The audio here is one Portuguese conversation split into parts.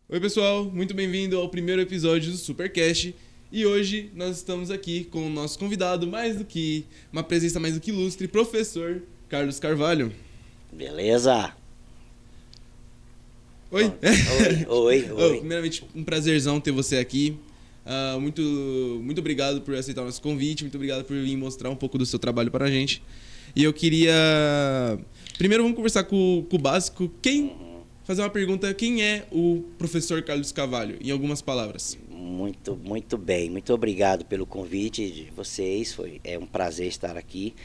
Oi pessoal, muito bem-vindo ao primeiro episódio do Supercast. E hoje nós estamos aqui com o nosso convidado, uma presença mais do que ilustre, professor Carlos Carvalho. Beleza? Oi? Oi. Primeiramente, um prazerzão ter você aqui. Muito obrigado por aceitar o nosso convite, muito obrigado por vir mostrar um pouco do seu trabalho para a gente. E eu queria... Primeiro vamos conversar com o básico. Fazer uma pergunta, quem é o professor Carlos Carvalho, em algumas palavras? Muito bem. Muito obrigado pelo convite de vocês. É um prazer estar aqui.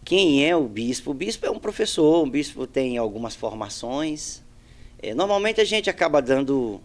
Quem é o bispo? O bispo é um professor. O bispo tem algumas formações. Normalmente a gente acaba dando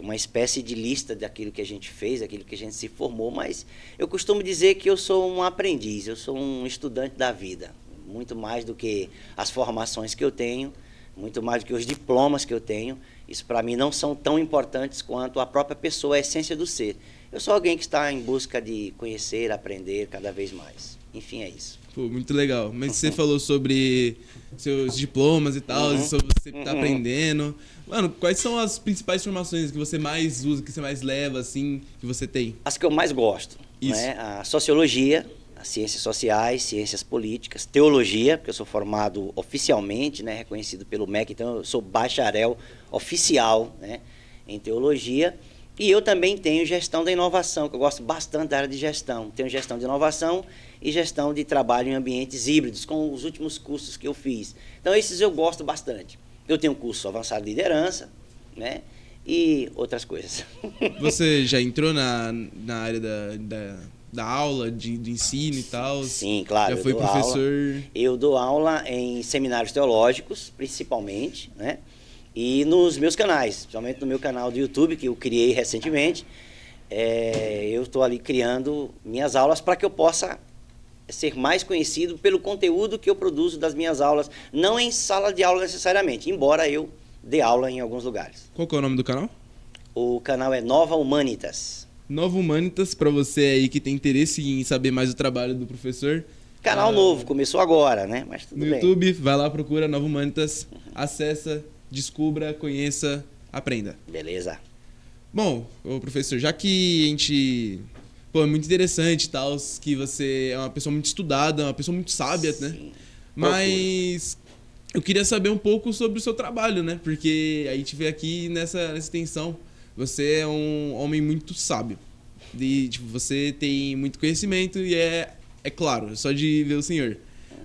uma espécie de lista daquilo que a gente fez, daquilo que a gente se formou, mas eu costumo dizer que eu sou um aprendiz, eu sou um estudante da vida. Muito mais do que as formações que eu tenho, muito mais do que os diplomas que eu tenho. Isso para mim não são tão importantes quanto a própria pessoa, a essência do ser. Eu sou alguém que está em busca de conhecer, aprender cada vez mais. Enfim, é isso. Pô, muito legal. Mas você falou sobre seus diplomas e tal, e sobre você estar aprendendo. Mano, quais são as principais formações que você mais usa, que você mais leva, assim, que você tem? As que eu mais gosto, né? A sociologia, as ciências sociais, ciências políticas, teologia, porque eu sou formado oficialmente, né, reconhecido pelo MEC, então eu sou bacharel oficial, né, em teologia. E eu também tenho gestão da inovação, que eu gosto bastante da área de gestão. Tenho gestão de inovação e gestão de trabalho em ambientes híbridos, com os últimos cursos que eu fiz. Então esses eu gosto bastante. Eu tenho um curso avançado de liderança, né, e outras coisas. Você já entrou na área da aula, de ensino e tal? Sim, claro. Já foi professor? Eu dou aula em seminários teológicos, principalmente, né? E nos meus canais, principalmente no meu canal do YouTube, que eu criei recentemente. Eu estou ali criando minhas aulas para que eu possa ser mais conhecido pelo conteúdo que eu produzo das minhas aulas, não em sala de aula necessariamente, embora eu dê aula em alguns lugares. Qual que é o nome do canal? O canal é Nova Humanitas. Nova Humanitas, para você aí que tem interesse em saber mais do trabalho do professor. Canal novo, começou agora, né? Mas tudo no bem. YouTube, vai lá, procura Nova Humanitas, acessa, descubra, conheça, aprenda. Beleza. Bom, professor, já que a gente... Pô, é muito interessante e tal, que você é uma pessoa muito estudada, uma pessoa muito sábia, Sim. né? Mas eu queria saber um pouco sobre o seu trabalho, né? Porque a gente vê aqui nessa extensão, você é um homem muito sábio. Tipo, você tem muito conhecimento e é claro, só de ver o senhor.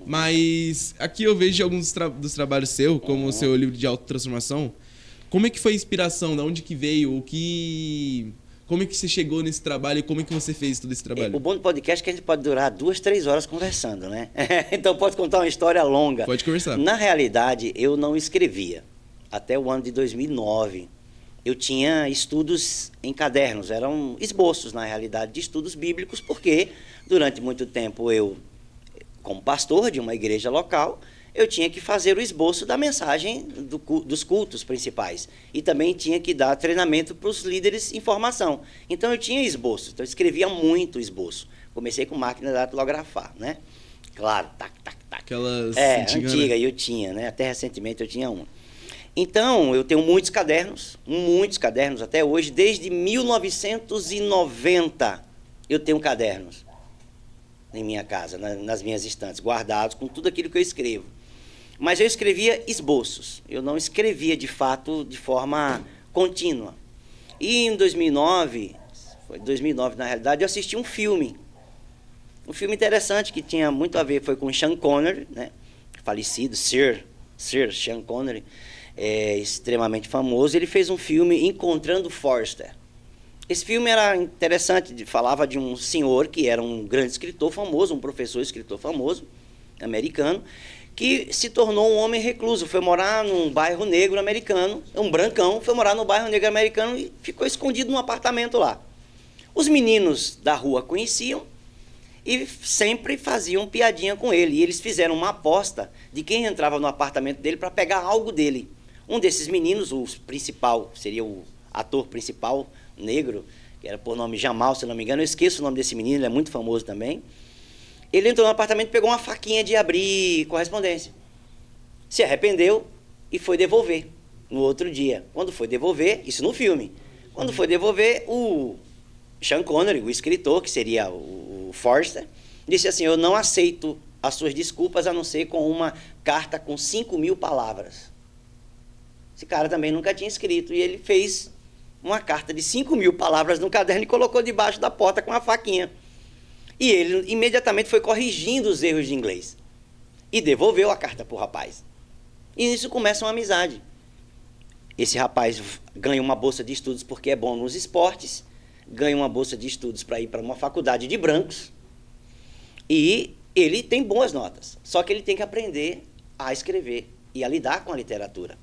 Mas aqui eu vejo alguns dos trabalhos seus, como o seu livro de autotransformação. Como é que foi a inspiração? De onde que veio? Como é que você chegou nesse trabalho e como é que você fez todo esse trabalho? O bom do podcast é que a gente pode durar 2, 3 horas conversando, né? Então pode contar uma história longa. Pode conversar. Na realidade, eu não escrevia. Até o ano de 2009, eu tinha estudos em cadernos. Eram esboços, na realidade, de estudos bíblicos, porque durante muito tempo eu, como pastor de uma igreja local, eu tinha que fazer o esboço da mensagem dos cultos principais. E também tinha que dar treinamento para os líderes em formação. Então eu tinha esboço, então eu escrevia muito esboço. Comecei com máquina de datilografar, né? Claro, tac. Aquelas antiga, eu tinha, né? Até recentemente eu tinha uma. Então, eu tenho muitos cadernos até hoje. Desde 1990 eu tenho cadernos em minha casa, nas minhas estantes, guardados com tudo aquilo que eu escrevo. Mas eu escrevia esboços, eu não escrevia de fato de forma contínua. E em 2009, foi 2009 na realidade, eu assisti um filme interessante que tinha muito a ver, foi com Sean Connery, né? Falecido, Sir Sean Connery, extremamente famoso. Ele fez um filme Encontrando Forster. Esse filme era interessante, falava de um senhor que era um grande escritor famoso, um professor escritor famoso, americano, que se tornou um homem recluso, foi morar num bairro negro americano, um brancão, foi morar no bairro negro americano e ficou escondido num apartamento lá. Os meninos da rua conheciam e sempre faziam piadinha com ele, e eles fizeram uma aposta de quem entrava no apartamento dele para pegar algo dele. Um desses meninos, o principal, seria o ator principal, negro, que era por nome Jamal, se não me engano, eu esqueço o nome desse menino, ele é muito famoso também. Ele entrou no apartamento e pegou uma faquinha de abrir correspondência. Se arrependeu e foi devolver. no outro dia. Quando foi devolver, isso no filme, quando foi devolver, o Sean Connery, o escritor, que seria o Forster, disse assim: eu não aceito as suas desculpas a não ser com uma carta com 5.000 palavras. Esse cara também nunca tinha escrito, e ele fez uma carta de 5.000 palavras no caderno e colocou debaixo da porta com uma faquinha. E ele imediatamente foi corrigindo os erros de inglês e devolveu a carta para o rapaz. E nisso começa uma amizade. Esse rapaz ganha uma bolsa de estudos porque é bom nos esportes, ganha uma bolsa de estudos para ir para uma faculdade de brancos, e ele tem boas notas, só que ele tem que aprender a escrever e a lidar com a literatura.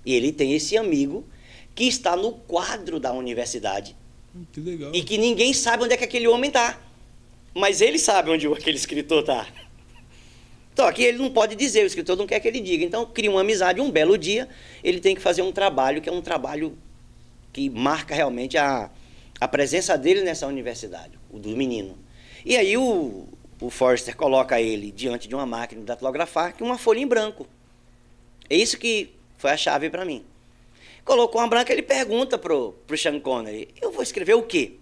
E ele tem esse amigo que está no quadro da universidade. Que legal. E que ninguém sabe onde é que aquele homem está. Mas ele sabe onde aquele escritor está. Então, aqui ele não pode dizer, o escritor não quer que ele diga. Então, cria uma amizade, um belo dia, ele tem que fazer um trabalho, que é um trabalho que marca realmente a presença dele nessa universidade, o do menino. E aí o Forster coloca ele diante de uma máquina de datilografar, que uma folha em branco. É isso que foi a chave para mim. Colocou uma branca, ele pergunta pro Sean Connery: eu vou escrever o quê?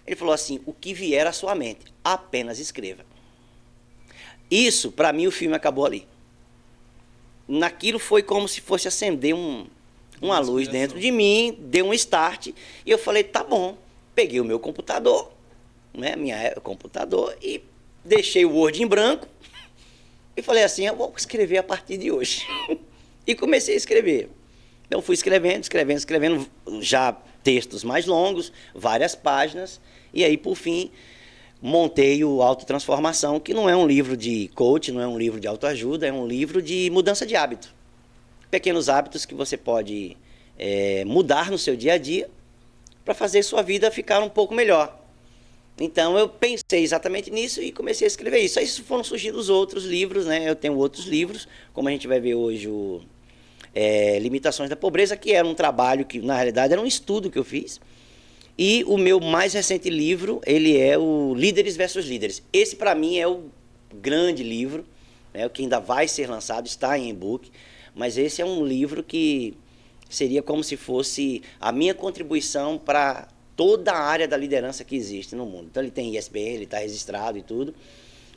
Ele falou assim: o que vier à sua mente, apenas escreva. Isso, para mim, o filme acabou ali. Naquilo foi como se fosse acender uma luz dentro de mim, deu um start, e eu falei: tá bom. Peguei o meu computador, né, computador, e deixei o Word em branco, e falei assim: eu vou escrever a partir de hoje. E comecei a escrever. Então fui escrevendo, já textos mais longos, várias páginas, e aí, por fim, montei o Autotransformação, que não é um livro de coach, não é um livro de autoajuda, é um livro de mudança de hábito. Pequenos hábitos que você pode mudar no seu dia a dia para fazer sua vida ficar um pouco melhor. Então eu pensei exatamente nisso e comecei a escrever isso. Aí foram surgindo os outros livros, né? Eu tenho outros livros, como a gente vai ver hoje, Limitações da Pobreza, que era um trabalho que, na realidade, era um estudo que eu fiz. E o meu mais recente livro, ele é o Líderes versus Líderes. Esse, para mim, é o grande livro, né, o que ainda vai ser lançado, está em e-book, mas esse é um livro que seria como se fosse a minha contribuição para toda a área da liderança que existe no mundo. Então, ele tem ISBN, ele está registrado e tudo,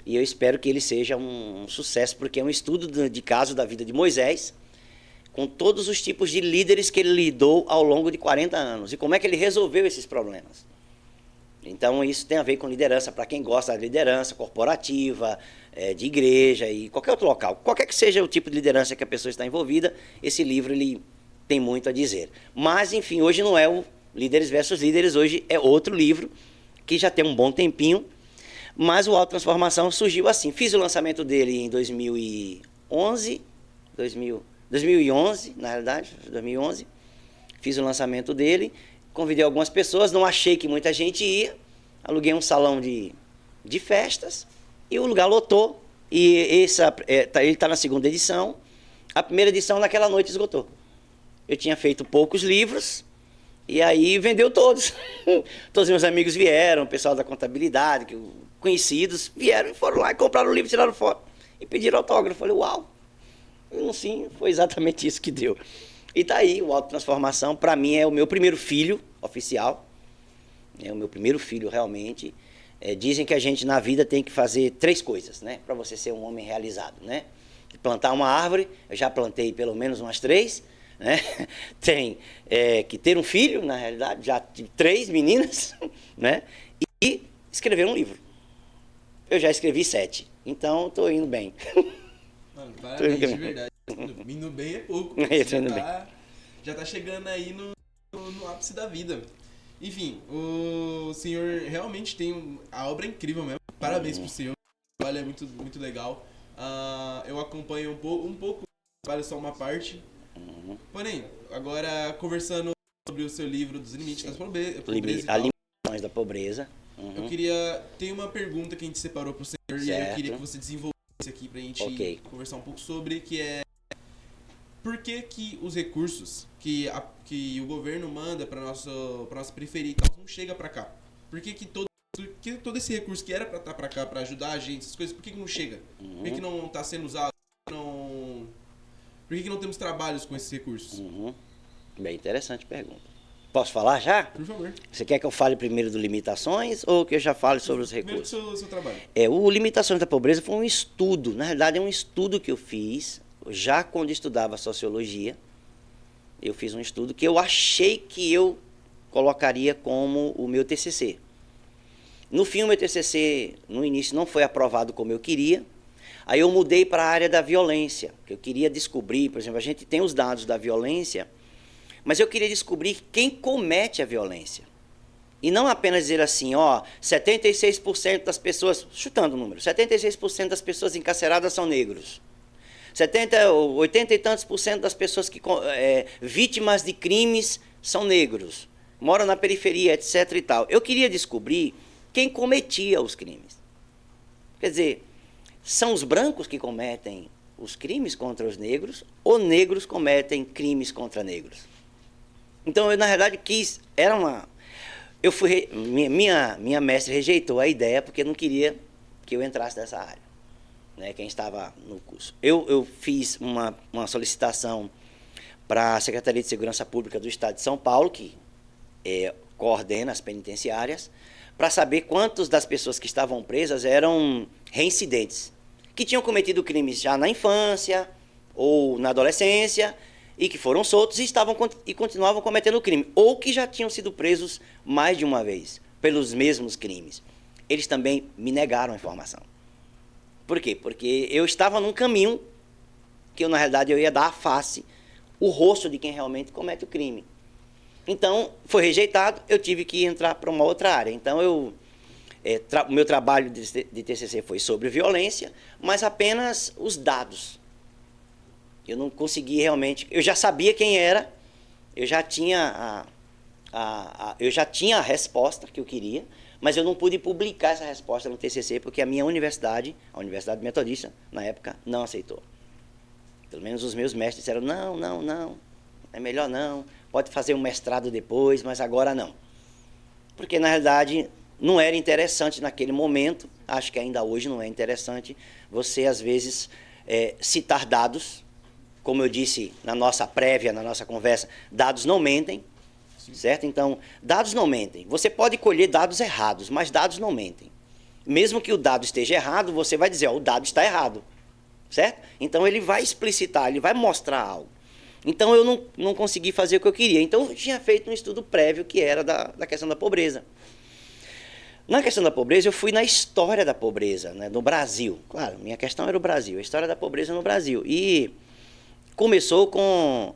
e eu espero que ele seja um sucesso, porque é um estudo de caso da vida de Moisés, com todos os tipos de líderes que ele lidou ao longo de 40 anos e como é que ele resolveu esses problemas. Então, isso tem a ver com liderança, para quem gosta da liderança corporativa, de igreja e qualquer outro local. Qualquer que seja o tipo de liderança que a pessoa está envolvida, esse livro ele tem muito a dizer. Mas, enfim, hoje não é o Líderes versus Líderes, hoje é outro livro, que já tem um bom tempinho, mas o Autotransformação surgiu assim. Fiz o lançamento dele em 2011, na realidade, 2011, fiz o lançamento dele, convidei algumas pessoas, não achei que muita gente ia, aluguei um salão de festas e o lugar lotou, e ele está na segunda edição, a primeira edição naquela noite esgotou. Eu tinha feito poucos livros, e aí vendeu todos. Todos os meus amigos vieram, o pessoal da contabilidade, conhecidos, vieram e foram lá e compraram o livro, tiraram foto e pediram autógrafo. Eu falei: uau! Sim, foi exatamente isso que deu. E tá aí, o Autotransformação, para mim, é o meu primeiro filho oficial. É o meu primeiro filho, realmente. Dizem que a gente, na vida, tem que fazer 3 coisas, né? Para você ser um homem realizado, né? Plantar uma árvore, eu já plantei pelo menos umas 3, né? Tem que ter um filho, na realidade, já tive 3 meninas, né? E escrever um livro. Eu já escrevi 7, então estou indo bem. Mano, parabéns, de verdade. Indo bem é pouco. Já tá chegando aí no ápice da vida. Enfim, o senhor realmente tem a obra é incrível mesmo. Parabéns pro senhor. O trabalho é muito, muito legal. Eu acompanho um pouco, trabalho só uma parte. Porém, agora conversando sobre o seu livro dos Limites da Pobreza. Limitações da Pobreza. Eu queria... Tem uma pergunta que a gente separou pro senhor, certo. E aí eu queria que você desenvolvesse aqui pra gente conversar um pouco sobre, que é por que os recursos que o governo manda pra nossa periferia e tal não chega pra cá? Por que todo esse recurso que era pra estar pra cá, pra ajudar a gente, essas coisas, por que não chega? Por que não tá sendo usado? Por que não temos trabalhos com esses recursos? Bem interessante a pergunta. Posso falar já? Por favor. Você quer que eu fale primeiro do Limitações ou que eu já fale sobre os recursos? Primeiro do seu trabalho. O Limitações da Pobreza foi um estudo, na realidade é um estudo que eu fiz, já quando estudava Sociologia, eu fiz um estudo que eu achei que eu colocaria como o meu TCC. No fim, o meu TCC, no início, não foi aprovado como eu queria. Aí eu mudei para a área da violência, que eu queria descobrir, por exemplo, a gente tem os dados da violência, mas eu queria descobrir quem comete a violência. E não apenas dizer assim, 76% das pessoas, chutando o número, 76% das pessoas encarceradas são negros. 80 e tantos por cento das pessoas que vítimas de crimes são negros, moram na periferia, etc. e tal. Eu queria descobrir quem cometia os crimes. Quer dizer, são os brancos que cometem os crimes contra os negros ou negros cometem crimes contra negros? Então, eu, na verdade, minha mestre rejeitou a ideia porque não queria que eu entrasse nessa área, né, quem estava no curso. Eu fiz uma solicitação para a Secretaria de Segurança Pública do Estado de São Paulo, que coordena as penitenciárias, para saber quantas das pessoas que estavam presas eram reincidentes, que tinham cometido crimes já na infância ou na adolescência, e que foram soltos e continuavam cometendo crime, ou que já tinham sido presos mais de uma vez pelos mesmos crimes. Eles também me negaram a informação. Por quê? Porque eu estava num caminho que eu, na realidade, eu ia dar a face, o rosto de quem realmente comete o crime. Então, foi rejeitado, eu tive que entrar para uma outra área. Então, o meu trabalho de TCC foi sobre violência, mas apenas os dados. Eu não consegui realmente... Eu já sabia quem era, eu já tinha a resposta que eu queria, mas eu não pude publicar essa resposta no TCC porque a minha universidade, a Universidade Metodista, na época, não aceitou. Pelo menos os meus mestres disseram, não, é melhor não, pode fazer um mestrado depois, mas agora não. Porque, na realidade, não era interessante naquele momento, acho que ainda hoje não é interessante, você, às vezes, citar dados. Como eu disse na nossa prévia, na nossa conversa, dados não mentem, certo? Então, dados não mentem. Você pode colher dados errados, mas dados não mentem. Mesmo que o dado esteja errado, você vai dizer, o dado está errado, certo? Então, ele vai explicitar, ele vai mostrar algo. Então, eu não consegui fazer o que eu queria. Então, eu tinha feito um estudo prévio que era da questão da pobreza. Na questão da pobreza, eu fui na história da pobreza, né, no Brasil. Claro, minha questão era o Brasil, a história da pobreza no Brasil. E começou com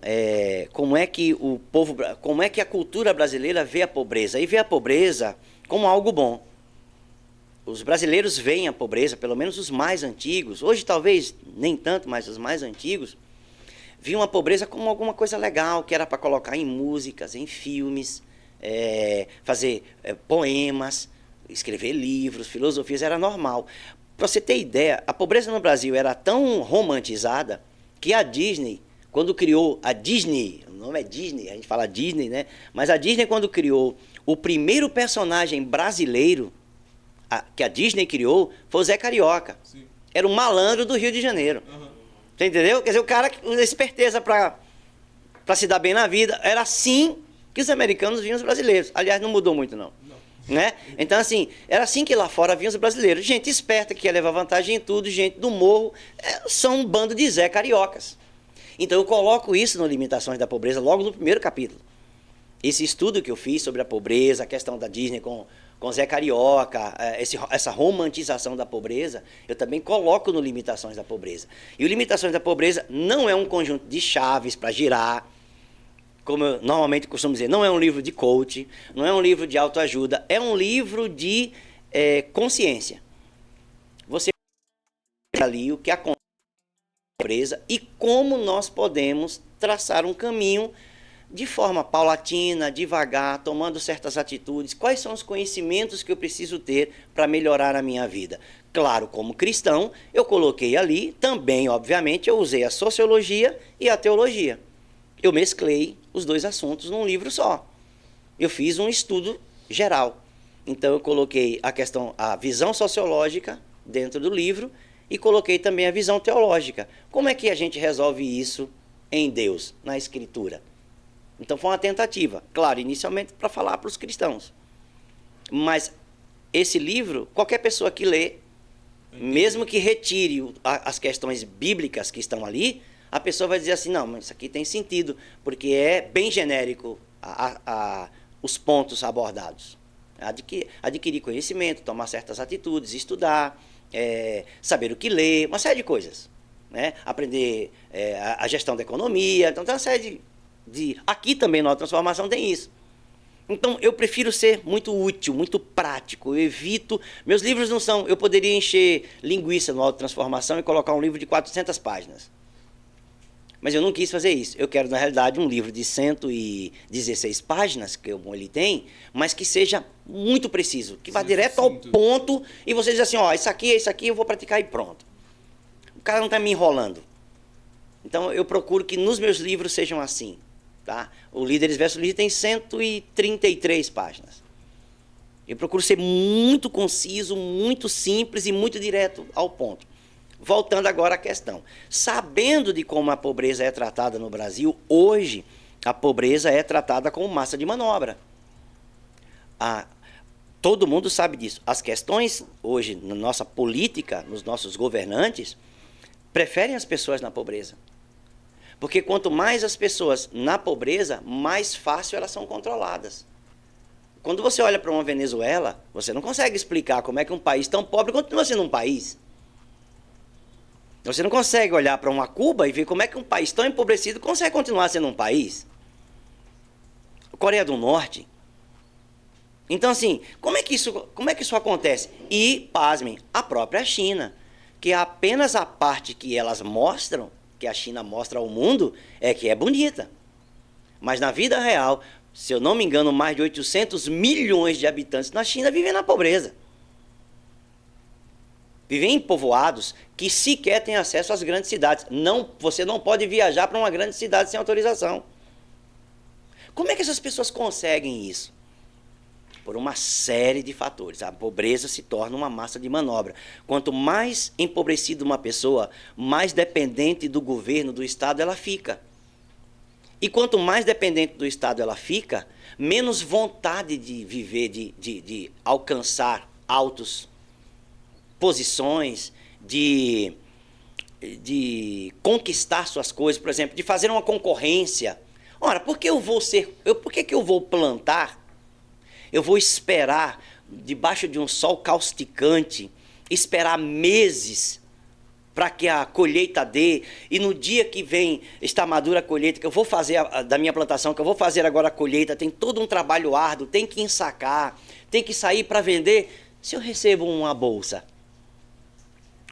como é que a cultura brasileira vê a pobreza. E vê a pobreza como algo bom. Os brasileiros veem a pobreza, pelo menos os mais antigos, hoje talvez nem tanto, mas os mais antigos, viam a pobreza como alguma coisa legal, que era para colocar em músicas, em filmes, fazer poemas, escrever livros, filosofias, era normal. Para você ter ideia, a pobreza no Brasil era tão romantizada que a Disney, quando criou a Disney, o nome é Disney, a gente fala Disney, né? Mas a Disney, quando criou o primeiro personagem brasileiro que a Disney criou, foi o Zé Carioca. Sim. Era um malandro do Rio de Janeiro. Uhum. Você entendeu? Quer dizer, o cara que usa esperteza para se dar bem na vida. Era assim que os americanos viam os brasileiros. Aliás, não mudou muito, não. Né? Então, assim, era assim que lá fora vinham os brasileiros. Gente esperta, que ia levar vantagem em tudo, gente do morro, são um bando de Zé Cariocas. Então, eu coloco isso no Limitações da Pobreza logo no primeiro capítulo. Esse estudo que eu fiz sobre a pobreza, a questão da Disney com Zé Carioca, essa romantização da pobreza, eu também coloco no Limitações da Pobreza. E o Limitações da Pobreza não é um conjunto de chaves para girar, como eu normalmente costumo dizer, não é um livro de coach, não é um livro de autoajuda, é um livro de consciência. Você ali o que acontece na pobreza e como nós podemos traçar um caminho de forma paulatina, devagar, tomando certas atitudes. Quais são os conhecimentos que eu preciso ter para melhorar a minha vida? Claro, como cristão, eu coloquei ali, também, obviamente, eu usei a sociologia e a teologia. Eu mesclei os dois assuntos num livro só. Eu fiz um estudo geral. Então, eu coloquei a visão sociológica dentro do livro e coloquei também a visão teológica. Como é que a gente resolve isso em Deus, na Escritura? Então foi uma tentativa, claro, inicialmente para falar para os cristãos. Mas esse livro, qualquer pessoa que lê, mesmo que retire as questões bíblicas que estão ali, a pessoa vai dizer assim, não, mas isso aqui tem sentido, porque é bem genérico os pontos abordados. Adquirir conhecimento, tomar certas atitudes, estudar, saber o que ler, uma série de coisas. Né? Aprender a gestão da economia, então tem uma série Aqui também na Transformação tem isso. Então, eu prefiro ser muito útil, muito prático. Eu evito... Meus livros não são... Eu poderia encher linguiça no Autotransformação e colocar um livro de 400 páginas. Mas eu não quis fazer isso. Eu quero, na realidade, um livro de 116 páginas, que ele tem, mas que seja muito preciso, que vá direto ao ponto e você diz assim, ó, isso aqui, eu vou praticar e pronto. O cara não está me enrolando. Então, eu procuro que nos meus livros sejam assim. Tá? O Líderes versus Líderes tem 133 páginas. Eu procuro ser muito conciso, muito simples e muito direto ao ponto. Voltando agora à questão. Sabendo de como a pobreza é tratada no Brasil, hoje a pobreza é tratada como massa de manobra. Todo mundo sabe disso. As questões hoje na nossa política, nos nossos governantes, preferem as pessoas na pobreza. Porque quanto mais as pessoas na pobreza, mais fácil elas são controladas. Quando você olha para uma Venezuela, você não consegue explicar como é que um país tão pobre continua sendo um país. Você não consegue olhar para uma Cuba e ver como é que um país tão empobrecido consegue continuar sendo um país. Coreia do Norte. Então, assim, como é que isso acontece? E, pasmem, a própria China, que é apenas a parte que elas mostram, que a China mostra ao mundo, é que é bonita. Mas na vida real, se eu não me engano, mais de 800 milhões de habitantes na China vivem na pobreza. Vivem em povoados que sequer têm acesso às grandes cidades. Você não pode viajar para uma grande cidade sem autorização. Como é que essas pessoas conseguem isso? Por uma série de fatores. A pobreza se torna uma massa de manobra. Quanto mais empobrecida uma pessoa, mais dependente do governo, do Estado, ela fica. E quanto mais dependente do Estado ela fica, menos vontade de viver, de alcançar altos posições, de conquistar suas coisas, por exemplo, de fazer uma concorrência. Ora, por que eu vou plantar? Eu vou esperar, debaixo de um sol causticante, esperar meses para que a colheita dê, e no dia que vem está madura a colheita, que eu vou fazer da minha plantação, que eu vou fazer agora a colheita, tem todo um trabalho árduo, tem que ensacar, tem que sair para vender, se eu recebo uma bolsa.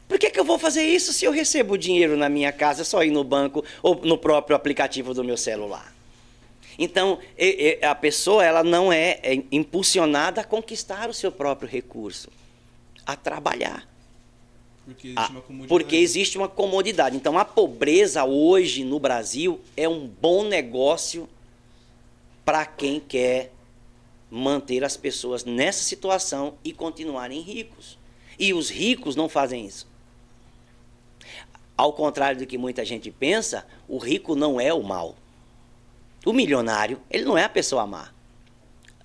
Por que eu vou fazer isso se eu recebo dinheiro na minha casa, só ir no banco ou no próprio aplicativo do meu celular? Então, a pessoa ela não é impulsionada a conquistar o seu próprio recurso, a trabalhar. Porque existe uma comodidade. Então, a pobreza hoje no Brasil é um bom negócio para quem quer manter as pessoas nessa situação e continuarem ricos. E os ricos não fazem isso. Ao contrário do que muita gente pensa, o rico não é o mal. O milionário, ele não é a pessoa má.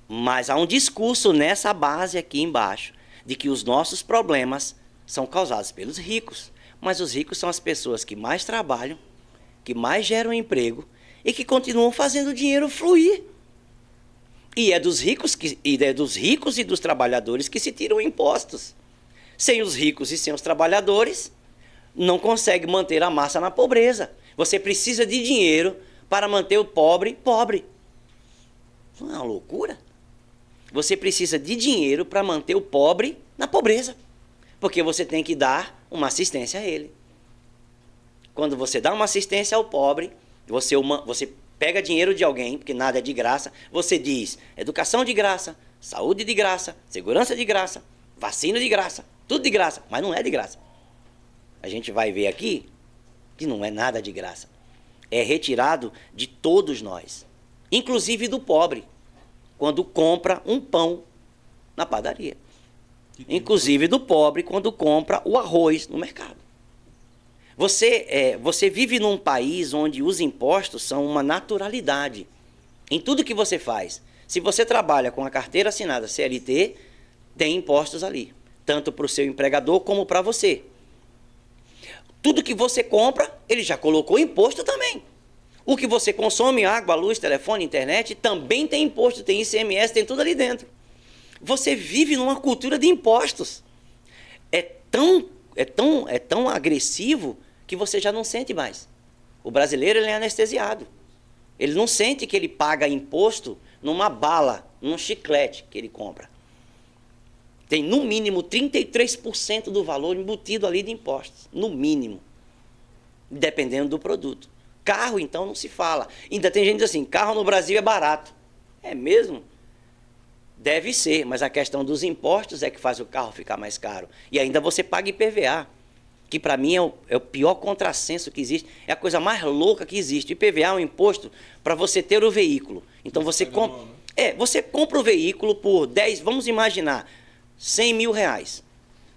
Mas há um discurso nessa base aqui embaixo, de que os nossos problemas são causados pelos ricos. Mas os ricos são as pessoas que mais trabalham, que mais geram emprego e que continuam fazendo o dinheiro fluir. E é dos ricos e dos trabalhadores que se tiram impostos. Sem os ricos e sem os trabalhadores, não consegue manter a massa na pobreza. Você precisa de dinheiro para manter o pobre pobre. Não é uma loucura? Você precisa de dinheiro para manter o pobre na pobreza. Porque você tem que dar uma assistência a ele. Quando você dá uma assistência ao pobre, você pega dinheiro de alguém, porque nada é de graça, você diz educação de graça, saúde de graça, segurança de graça, vacina de graça, tudo de graça, mas não é de graça. A gente vai ver aqui que não é nada de graça. É retirado de todos nós, inclusive do pobre, quando compra um pão na padaria. Inclusive do pobre, quando compra o arroz no mercado. Você vive num país onde os impostos são uma naturalidade. Em tudo que você faz. Se você trabalha com a carteira assinada CLT, tem impostos ali. Tanto para o seu empregador como para você. Tudo que você compra, ele já colocou imposto também. O que você consome, água, luz, telefone, internet, também tem imposto, tem ICMS, tem tudo ali dentro. Você vive numa cultura de impostos. É tão agressivo que você já não sente mais. O brasileiro ele é anestesiado. Ele não sente que ele paga imposto numa bala, num chiclete que ele compra. Tem no mínimo 33% do valor embutido ali de impostos. No mínimo. Dependendo do produto. Carro, então, não se fala. Ainda tem gente que diz assim, carro no Brasil é barato. É mesmo? Deve ser, mas a questão dos impostos é que faz o carro ficar mais caro. E ainda você paga IPVA, que para mim é o pior contrassenso que existe. É a coisa mais louca que existe. IPVA é um imposto para você ter o veículo. Então você compra... você compra o veículo por 10, vamos imaginar, 100 mil reais.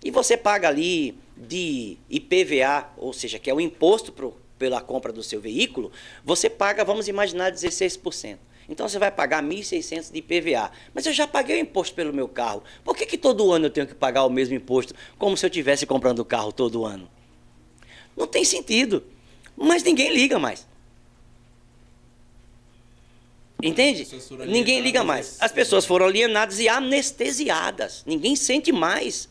E você paga ali de IPVA, ou seja, que é o imposto pela compra do seu veículo, você paga, vamos imaginar, 16%. Então você vai pagar 1.600 de IPVA. Mas eu já paguei o imposto pelo meu carro. Por que todo ano eu tenho que pagar o mesmo imposto, como se eu estivesse comprando o carro todo ano? Não tem sentido. Mas ninguém liga mais. Entende? Ninguém liga mais. As pessoas foram alienadas e anestesiadas. Ninguém sente mais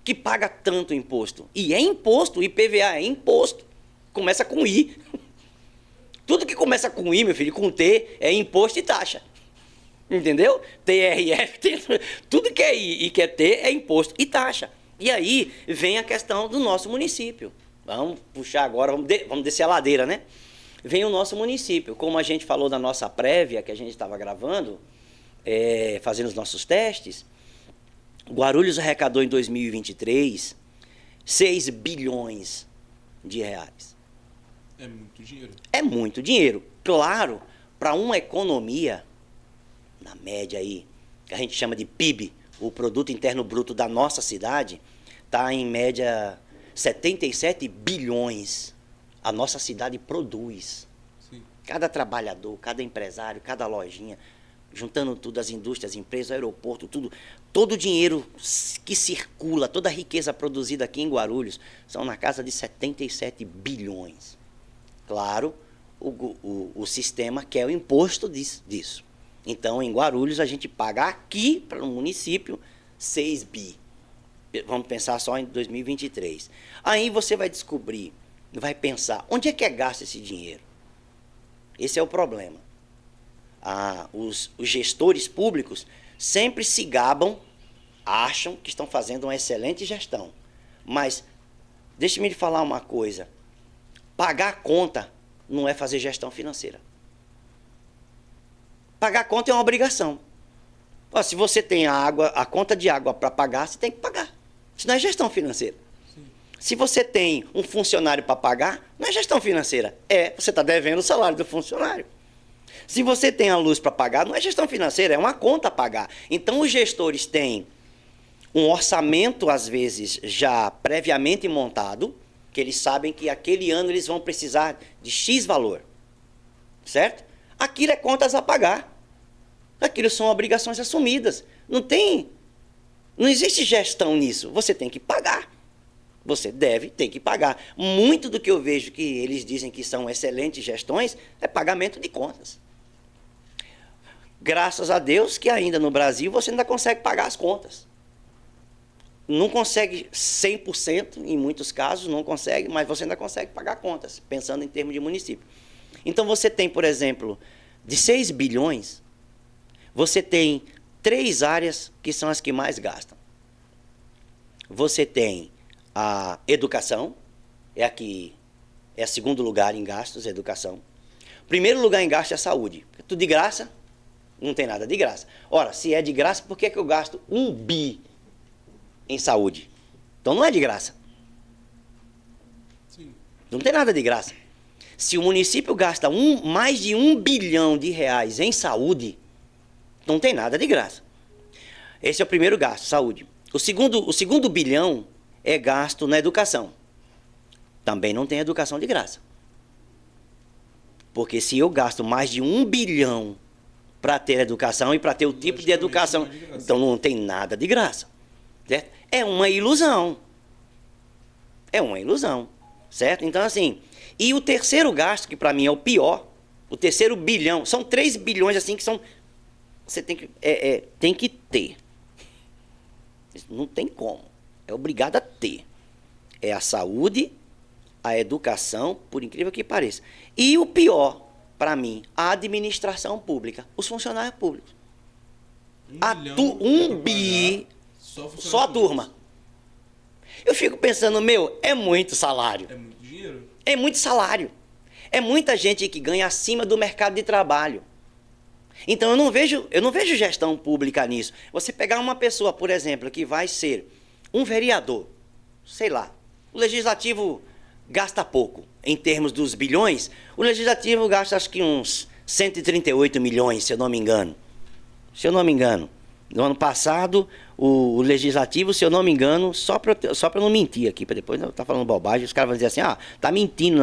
que paga tanto imposto. E é imposto, IPVA é imposto. Começa com I. Tudo que começa com I, meu filho, com T, é imposto e taxa. Entendeu? TRF, tudo que é I e que é T é imposto e taxa. E aí vem a questão do nosso município. Vamos puxar agora, vamos descer a ladeira, né? Vem o nosso município. Como a gente falou na nossa prévia, que a gente estava gravando, fazendo os nossos testes, Guarulhos arrecadou em 2023 6 bilhões de reais. É muito dinheiro. É muito dinheiro. Claro, para uma economia, na média aí, que a gente chama de PIB, o Produto Interno Bruto da nossa cidade, está em média 77 bilhões. A nossa cidade produz. Sim. Cada trabalhador, cada empresário, cada lojinha, juntando tudo, as indústrias, empresas, aeroporto, tudo, todo o dinheiro que circula, toda a riqueza produzida aqui em Guarulhos, são na casa de 77 bilhões. Claro, o sistema quer o imposto disso. Então, em Guarulhos, a gente paga aqui, para o município, 6 bi. Vamos pensar só em 2023. Aí você vai descobrir, vai pensar, onde é que é gasto esse dinheiro? Esse é o problema. Os gestores públicos sempre se gabam, acham que estão fazendo uma excelente gestão. Mas, deixe-me lhe falar uma coisa. Pagar a conta não é fazer gestão financeira. Pagar a conta é uma obrigação. Se você tem a conta de água para pagar, você tem que pagar. Isso não é gestão financeira. Sim. Se você tem um funcionário para pagar, não é gestão financeira. Você está devendo o salário do funcionário. Se você tem a luz para pagar, não é gestão financeira, é uma conta a pagar. Então, os gestores têm um orçamento, às vezes, já previamente montado, que eles sabem que aquele ano eles vão precisar de X valor. Certo? Aquilo é contas a pagar. Aquilo são obrigações assumidas. Não existe gestão nisso. Você tem que pagar. Você tem que pagar. Muito do que eu vejo que eles dizem que são excelentes gestões é pagamento de contas. Graças a Deus que ainda no Brasil você ainda consegue pagar as contas. Não consegue 100%, em muitos casos não consegue, mas você ainda consegue pagar contas, pensando em termos de município. Então você tem, por exemplo, de 6 bilhões, você tem 3 áreas que são as que mais gastam. Você tem a educação, é a segundo lugar em gastos, a educação. Primeiro lugar em gasto é a saúde. Tudo de graça, não tem nada de graça. Ora, se é de graça, por que eu gasto 1 bi em saúde? Então não é de graça. Sim. Não tem nada de graça. Se o município gasta mais de 1 bilhão de reais em saúde, não tem nada de graça. Esse é o primeiro gasto, saúde. O segundo bilhão é gasto na educação. Também não tem educação de graça. Porque se eu gasto mais de 1 bilhão para ter educação e para ter o tipo de educação. Não é de graça. Então não tem nada de graça. Certo? É uma ilusão. É uma ilusão. Certo? Então, assim. E o terceiro gasto, que para mim é o pior, o terceiro bilhão, são 3 bilhões assim que são. Você tem que, tem que ter. Não tem como. É obrigado a ter. É a saúde, a educação, por incrível que pareça. E o pior, para mim, a administração pública, os funcionários públicos. Um bi, só a turma. Eu fico pensando, é muito salário. É muito dinheiro. É muito salário. É muita gente que ganha acima do mercado de trabalho. Então eu não vejo gestão pública nisso. Você pegar uma pessoa, por exemplo, que vai ser um vereador, sei lá, o legislativo gasta pouco em termos dos bilhões, o legislativo gasta acho que uns 138 milhões, se eu não me engano. Se eu não me engano. No ano passado, o legislativo, se eu não me engano, só para não mentir aqui, para depois não estar falando bobagem, os caras vão dizer assim, tá mentindo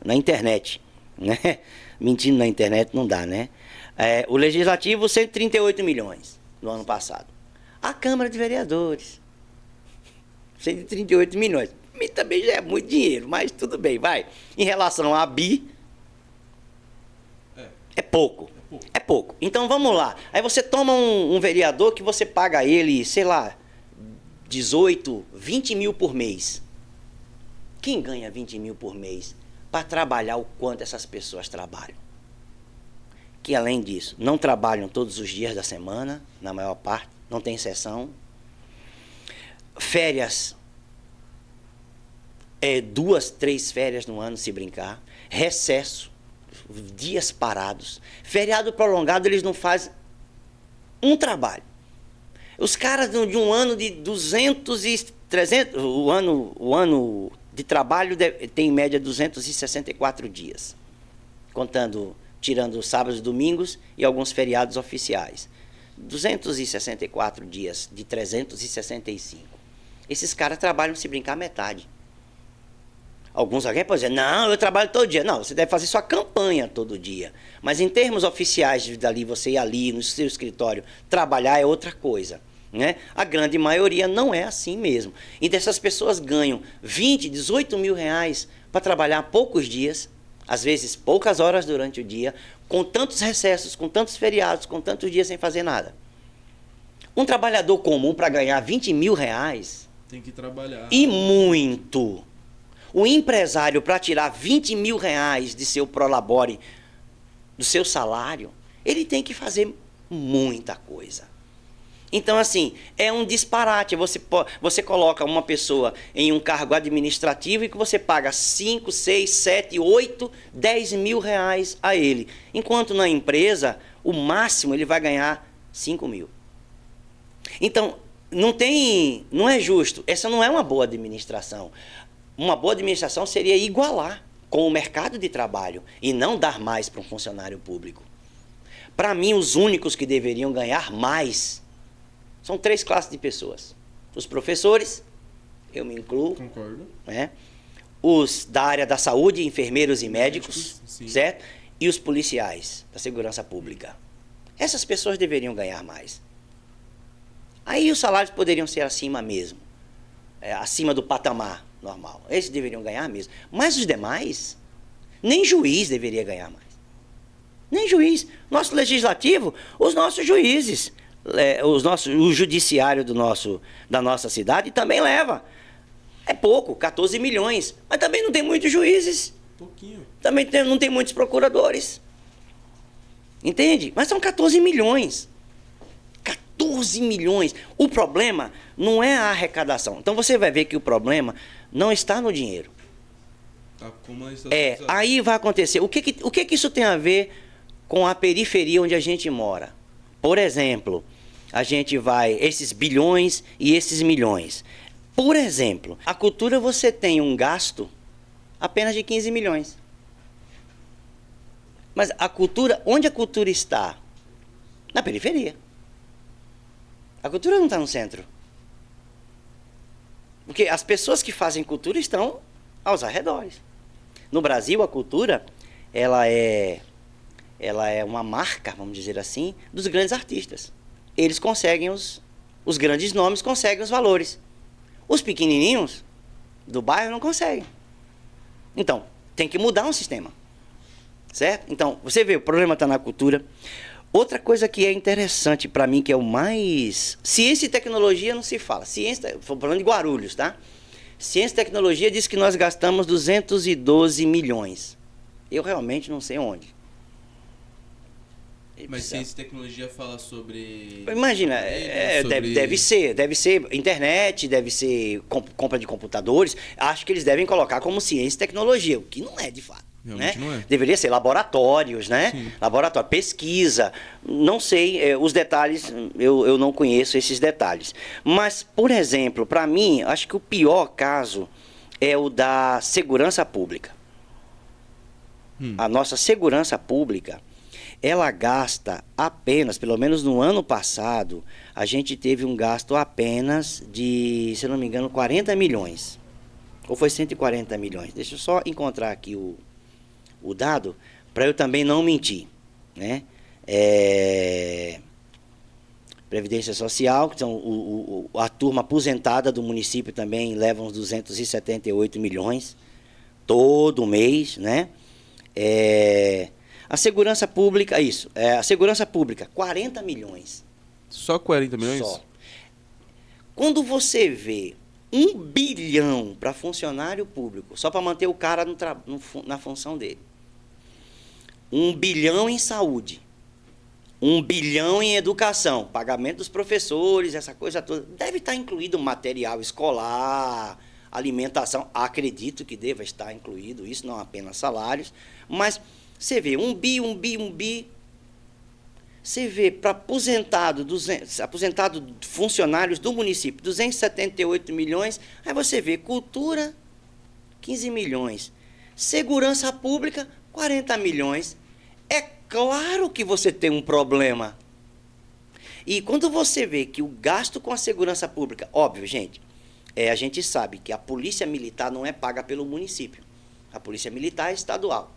na internet. Né? Mentindo na internet não dá, né? O legislativo, 138 milhões no ano passado. A Câmara de Vereadores, 138 milhões. Também já é muito dinheiro, mas tudo bem, vai. Em relação à BI, é pouco. É pouco. Então vamos lá. Aí você toma um vereador que você paga ele, sei lá, 18, 20 mil por mês. Quem ganha 20 mil por mês para trabalhar o quanto essas pessoas trabalham? Que além disso, não trabalham todos os dias da semana, na maior parte, não tem exceção. Férias, 2, 3 férias no ano, se brincar. Recesso, dias parados. Feriado prolongado, eles não fazem um trabalho. Os caras de um ano de 200 e 300, o ano de trabalho tem em média 264 dias, tirando os sábados e domingos e alguns feriados oficiais. 264 dias de 365. Esses caras trabalham, se brincar, metade. Alguém podem dizer, não, eu trabalho todo dia. Não, você deve fazer sua campanha todo dia. Mas em termos oficiais, dali você ir ali no seu escritório trabalhar é outra coisa. Né? A grande maioria não é assim mesmo. E dessas pessoas ganham 20, 18 mil reais para trabalhar poucos dias, às vezes poucas horas durante o dia, com tantos recessos, com tantos feriados, com tantos dias sem fazer nada. Um trabalhador comum para ganhar 20 mil reais... Tem que trabalhar. E muito. O empresário, para tirar 20 mil reais de seu prolabore, do seu salário, ele tem que fazer muita coisa. Então, assim, é um disparate. Você coloca uma pessoa em um cargo administrativo e que você paga 5, 6, 7, 8, 10 mil reais a ele. Enquanto na empresa, o máximo ele vai ganhar 5 mil. Então, não é justo. Essa não é uma boa administração. Uma boa administração seria igualar com o mercado de trabalho e não dar mais para um funcionário público. Para mim, os únicos que deveriam ganhar mais são 3 classes de pessoas. Os professores, eu me incluo. Concordo. Né? Os da área da saúde, enfermeiros e médicos, certo? E os policiais da segurança pública. Essas pessoas deveriam ganhar mais. Aí os salários poderiam ser acima mesmo. Acima do patamar normal. Esses deveriam ganhar mesmo. Mas os demais, nem juiz deveria ganhar mais. Nem juiz. Nosso legislativo, os nossos juízes, o judiciário da nossa cidade também leva. É pouco, 14 milhões. Mas também não tem muitos juízes. Pouquinho. Também não tem muitos procuradores. Entende? Mas são 14 milhões. 14 milhões. O problema não é a arrecadação. Então você vai ver que o problema não está no dinheiro. Tá, como aí vai acontecer. O que isso tem a ver com a periferia onde a gente mora? Por exemplo, a gente vai, esses bilhões e esses milhões. Por exemplo, a cultura você tem um gasto apenas de 15 milhões. Mas a cultura, onde a cultura está? Na periferia. A cultura não está no centro. Porque as pessoas que fazem cultura estão aos arredores. No Brasil, a cultura, ela ela é uma marca, vamos dizer assim, dos grandes artistas. Eles conseguem os grandes nomes, conseguem os valores. Os pequenininhos do bairro não conseguem. Então, tem que mudar um sistema. Certo? Então, você vê, o problema está na cultura. Outra coisa que é interessante para mim, que é o mais... Ciência e tecnologia não se fala. Ciência, estou falando de Guarulhos, tá? Ciência e tecnologia diz que nós gastamos 212 milhões. Eu realmente não sei onde. Mas ciência e tecnologia fala sobre... Imagina, sobre... deve ser internet, deve ser compra de computadores. Acho que eles devem colocar como ciência e tecnologia, o que não é de fato. Realmente Né? não é. Deveria ser laboratórios, né? Sim. Laboratório, pesquisa. Não sei, os detalhes, eu não conheço esses detalhes. Mas, por exemplo, para mim, acho que o pior caso é o da segurança pública. A nossa segurança pública, ela gasta apenas, pelo menos no ano passado, a gente teve um gasto apenas de, se não me engano, 40 milhões. Ou foi 140 milhões. Deixa eu só encontrar aqui o dado, para eu também não mentir. Né? Previdência Social, que são a turma aposentada do município também leva uns 278 milhões todo mês, né? A segurança pública, a segurança pública, 40 milhões. Só 40 milhões? Só. Quando você vê 1 bilhão para funcionário público, só para manter o cara na função dele. 1 bilhão em saúde. 1 bilhão em educação, pagamento dos professores, essa coisa toda. Deve estar incluído material escolar, alimentação. Acredito que deva estar incluído isso, não apenas salários. Mas você vê 1 bi. Você vê para aposentado funcionários do município, 278 milhões. Aí você vê cultura, 15 milhões. Segurança pública, 40 milhões. É claro que você tem um problema. E quando você vê que o gasto com a segurança pública, óbvio, gente, a gente sabe que a polícia militar não é paga pelo município. A polícia militar é estadual.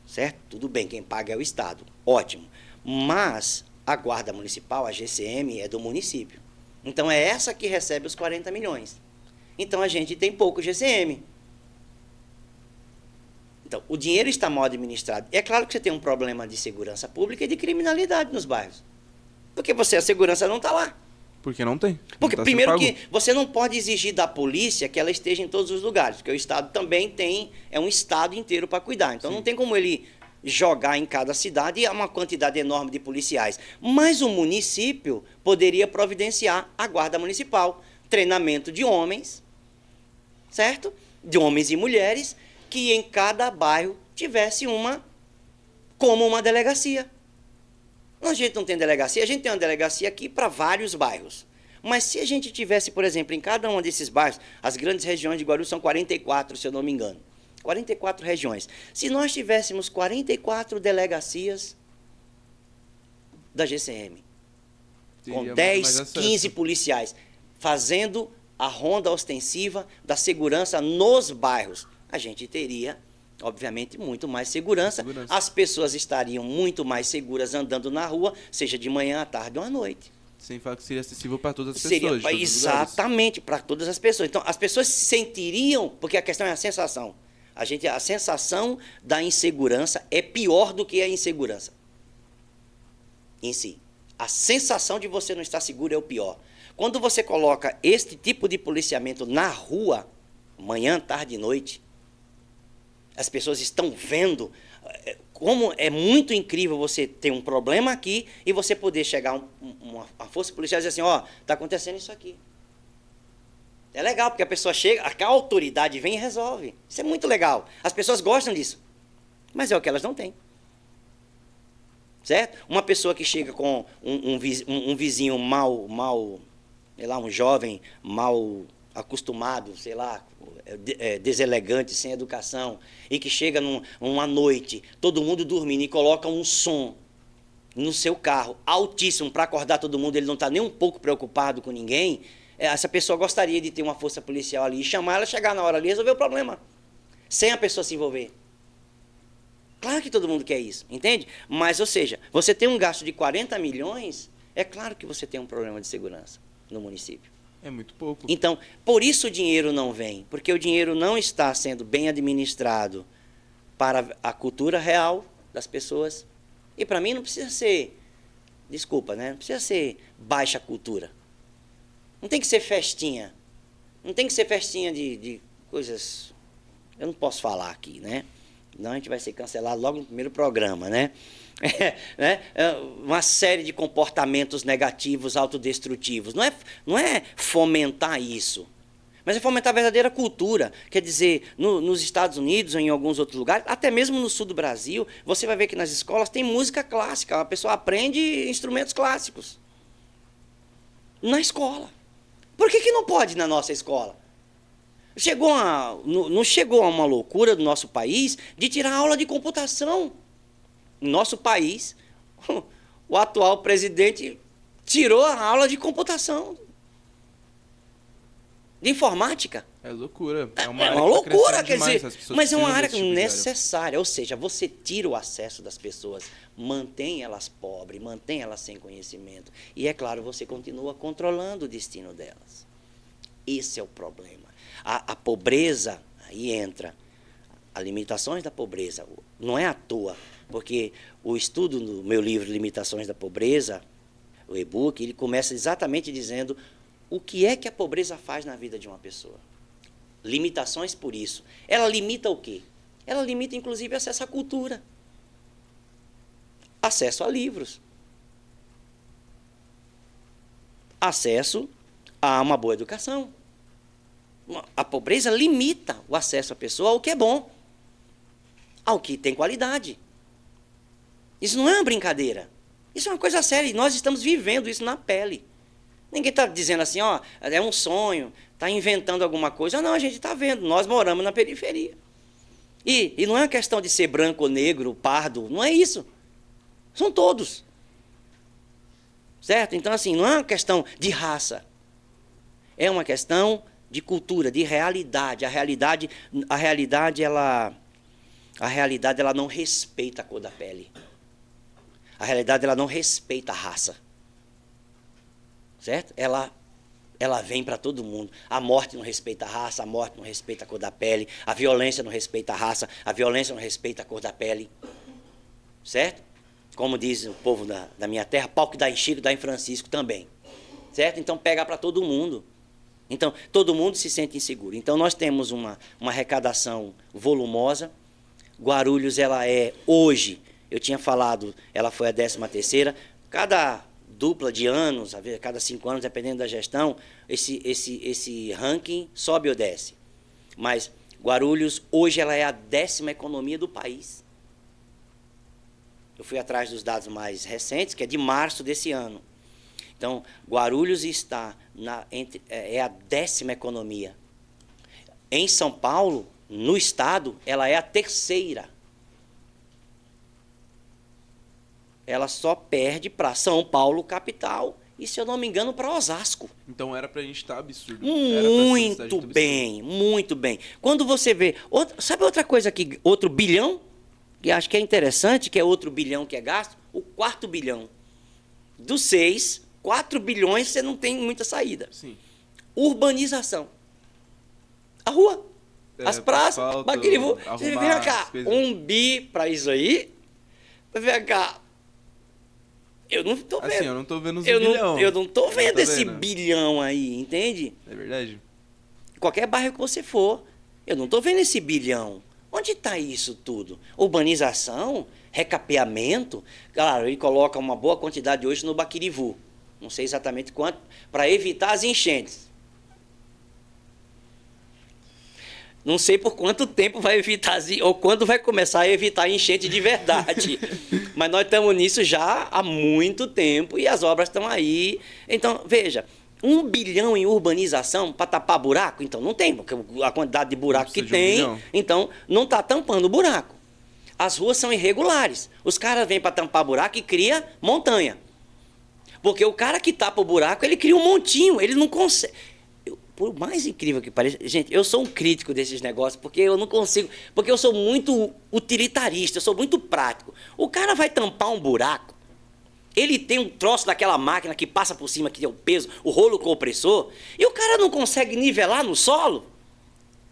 Certo? Tudo bem, quem paga é o Estado. Ótimo. Mas a Guarda Municipal, a GCM, é do município. Então é essa que recebe os 40 milhões. Então a gente tem pouco GCM. Então, o dinheiro está mal administrado. É claro que você tem um problema de segurança pública e de criminalidade nos bairros. Porque a segurança não está lá. Porque não tem. Porque, não tá primeiro, que você não pode exigir da polícia que ela esteja em todos os lugares, porque o Estado também é um Estado inteiro para cuidar. Então, não tem como ele jogar em cada cidade uma quantidade enorme de policiais. Mas o município poderia providenciar a guarda municipal, treinamento de homens, certo? De homens e mulheres, que em cada bairro tivesse como uma delegacia. A gente não tem delegacia, a gente tem uma delegacia aqui para vários bairros. Mas se a gente tivesse, por exemplo, em cada um desses bairros, as grandes regiões de Guarulhos são 44, se eu não me engano. 44 regiões. Se nós tivéssemos 44 delegacias da GCM, com 10, 15 policiais, fazendo a ronda ostensiva da segurança nos bairros, a gente teria, obviamente, muito mais segurança. As pessoas estariam muito mais seguras andando na rua, seja de manhã, à tarde ou à noite. Sem falar que seria acessível para todas as pessoas. Exatamente, para todas as pessoas. Então, as pessoas se sentiriam, porque a questão é a sensação. A sensação da insegurança é pior do que a insegurança em si. A sensação de você não estar seguro é o pior. Quando você coloca este tipo de policiamento na rua, manhã, tarde e noite, as pessoas estão vendo como é muito incrível você ter um problema aqui e você poder chegar uma força policial e dizer assim, ó, está acontecendo isso aqui. É legal, porque a pessoa chega, a autoridade vem e resolve. Isso é muito legal. As pessoas gostam disso. Mas é o que elas não têm. Certo? Uma pessoa que chega com um vizinho sei lá, um jovem mal acostumado, sei lá, deselegante, sem educação, e que chega numa noite, todo mundo dormindo, e coloca um som no seu carro altíssimo para acordar todo mundo, ele não está nem um pouco preocupado com ninguém, essa pessoa gostaria de ter uma força policial ali, chamar ela, chegar na hora ali e resolver o problema, sem a pessoa se envolver. Claro que todo mundo quer isso, entende? Mas, ou seja, você tem um gasto de 40 milhões, é claro que você tem um problema de segurança no município. É muito pouco. Então, por isso o dinheiro não vem, porque o dinheiro não está sendo bem administrado para a cultura real das pessoas. E para mim não precisa ser, desculpa, né? Não precisa ser baixa cultura. Não tem que ser festinha. Não tem que ser festinha de coisas... Eu não posso falar aqui, né? Senão a gente vai ser cancelado logo no primeiro programa, né? Uma série de comportamentos negativos, autodestrutivos. Não é fomentar isso, mas é fomentar a verdadeira cultura. Quer dizer, nos Estados Unidos ou em alguns outros lugares, até mesmo no sul do Brasil, você vai ver que nas escolas tem música clássica. A pessoa aprende instrumentos clássicos na escola. Por que não pode na nossa escola? Não chegou a uma loucura do nosso país de tirar aula de computação. No nosso país, o atual presidente tirou a aula de computação, de informática. É loucura. É uma loucura, quer dizer, mas é uma área necessária. Ou seja, você tira o acesso das pessoas, mantém elas pobres, mantém elas sem conhecimento. E, é claro, você continua controlando o destino delas. Esse é o problema. A pobreza, aí entra, as limitações da pobreza. Não é à toa, porque o estudo no meu livro Limitações da Pobreza, o e-book, ele começa exatamente dizendo o que é que a pobreza faz na vida de uma pessoa. Limitações por isso. Ela limita o quê? Ela limita, inclusive, acesso à cultura. Acesso a livros. Acesso a uma boa educação. A pobreza limita o acesso à pessoa ao que é bom, ao que tem qualidade. Isso não é uma brincadeira. Isso é uma coisa séria e nós estamos vivendo isso na pele. Ninguém está dizendo assim, ó, é um sonho, está inventando alguma coisa. Não, a gente está vendo, nós moramos na periferia. E não é uma questão de ser branco, negro, pardo, não é isso. São todos. Certo? Então, assim, não é uma questão de raça. É uma questão de cultura, de realidade. A realidade ela não respeita a cor da pele. A realidade ela não respeita a raça. Certo? Ela vem para todo mundo. A morte não respeita a raça, a morte não respeita a cor da pele, a violência não respeita a raça, a violência não respeita a cor da pele. Certo? Como diz o povo da minha terra, pau que dá em Chico, dá em Francisco também. Certo? Então pega para todo mundo. Então, todo mundo se sente inseguro. Então, nós temos uma arrecadação volumosa. Guarulhos, ela é, hoje, eu tinha falado, ela foi a 13ª. Cada dupla de anos, cada 5 anos, dependendo da gestão, esse ranking sobe ou desce. Mas Guarulhos, hoje, ela é a 10ª economia do país. Eu fui atrás dos dados mais recentes, que é de março desse ano. Então, Guarulhos está é a 10ª economia. Em São Paulo, no estado, ela é a 3ª. Ela só perde para São Paulo, capital, e, se eu não me engano, para Osasco. Então era para a gente estar absurdo. Muito bem, muito bem. Quando você vê... sabe outra coisa que... Outro bilhão? Que acho que é interessante, que é outro bilhão que é gasto? O 4º bilhão. Dos 6... 4 bilhões você não tem muita saída. Sim. Urbanização. A rua, as praças, Baquirivu. Você vem cá, 1 bi para isso aí. Vem cá. Eu não estou vendo. Assim, eu não estou vendo os bilhões. Eu não estou vendo esse bilhão aí, entende? É verdade. Qualquer bairro que você for, eu não estou vendo esse bilhão. Onde está isso tudo? Urbanização, recapeamento. Claro, ele coloca uma boa quantidade hoje no Baquirivu. Não sei exatamente quanto, para evitar as enchentes. Não sei por quanto tempo vai evitar, ou quando vai começar a evitar enchente de verdade. Mas nós estamos nisso já há muito tempo e as obras estão aí. Então, veja, 1 bilhão em urbanização para tapar buraco? Então, não tem, porque a quantidade de buraco que tem, então não está tampando o buraco. As ruas são irregulares. Os caras vêm para tampar buraco e cria montanha. Porque o cara que tapa o buraco, ele cria um montinho, ele não consegue. por mais incrível que pareça, gente, eu sou um crítico desses negócios, porque eu não consigo, porque eu sou muito utilitarista, eu sou muito prático. O cara vai tampar um buraco, ele tem um troço daquela máquina que passa por cima, que é o peso, o rolo compressor, e o cara não consegue nivelar no solo.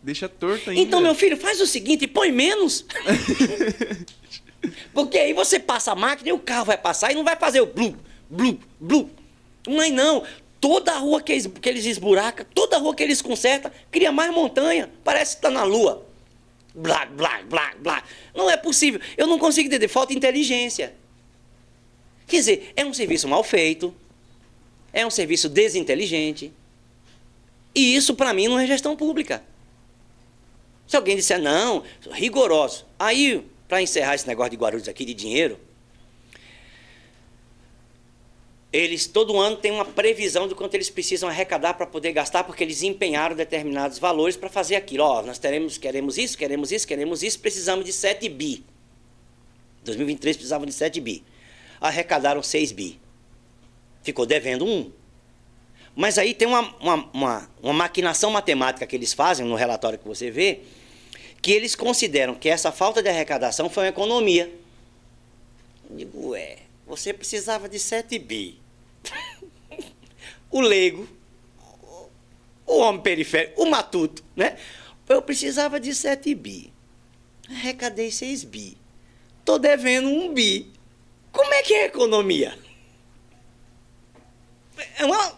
Deixa torto ainda. Então, meu filho, faz o seguinte, põe menos. Porque aí você passa a máquina e o carro vai passar e não vai fazer o blu, blu, blu. Mas não, toda a rua que eles esburacam, toda a rua que eles consertam, cria mais montanha, parece que está na lua. Blá, blá, blá, blá. Não é possível, eu não consigo entender, falta inteligência. Quer dizer, é um serviço mal feito, é um serviço desinteligente, e isso para mim não é gestão pública. Se alguém disser, não, rigoroso, aí, para encerrar esse negócio de Guarulhos aqui, de dinheiro, eles todo ano têm uma previsão de quanto eles precisam arrecadar para poder gastar, porque eles empenharam determinados valores para fazer aquilo. Ó, nós queremos isso, precisamos de 7 bi. Em 2023 precisavam de 7 bi. Arrecadaram 6 bi. Ficou devendo 1. Mas aí tem uma maquinação matemática que eles fazem no relatório que você vê, que eles consideram que essa falta de arrecadação foi uma economia. Eu digo, você precisava de 7 bi. O leigo, o homem periférico, o matuto, né? Eu precisava de 7 bi. Arrecadei 6 bi. Estou devendo 1 bi. Como é que é a economia?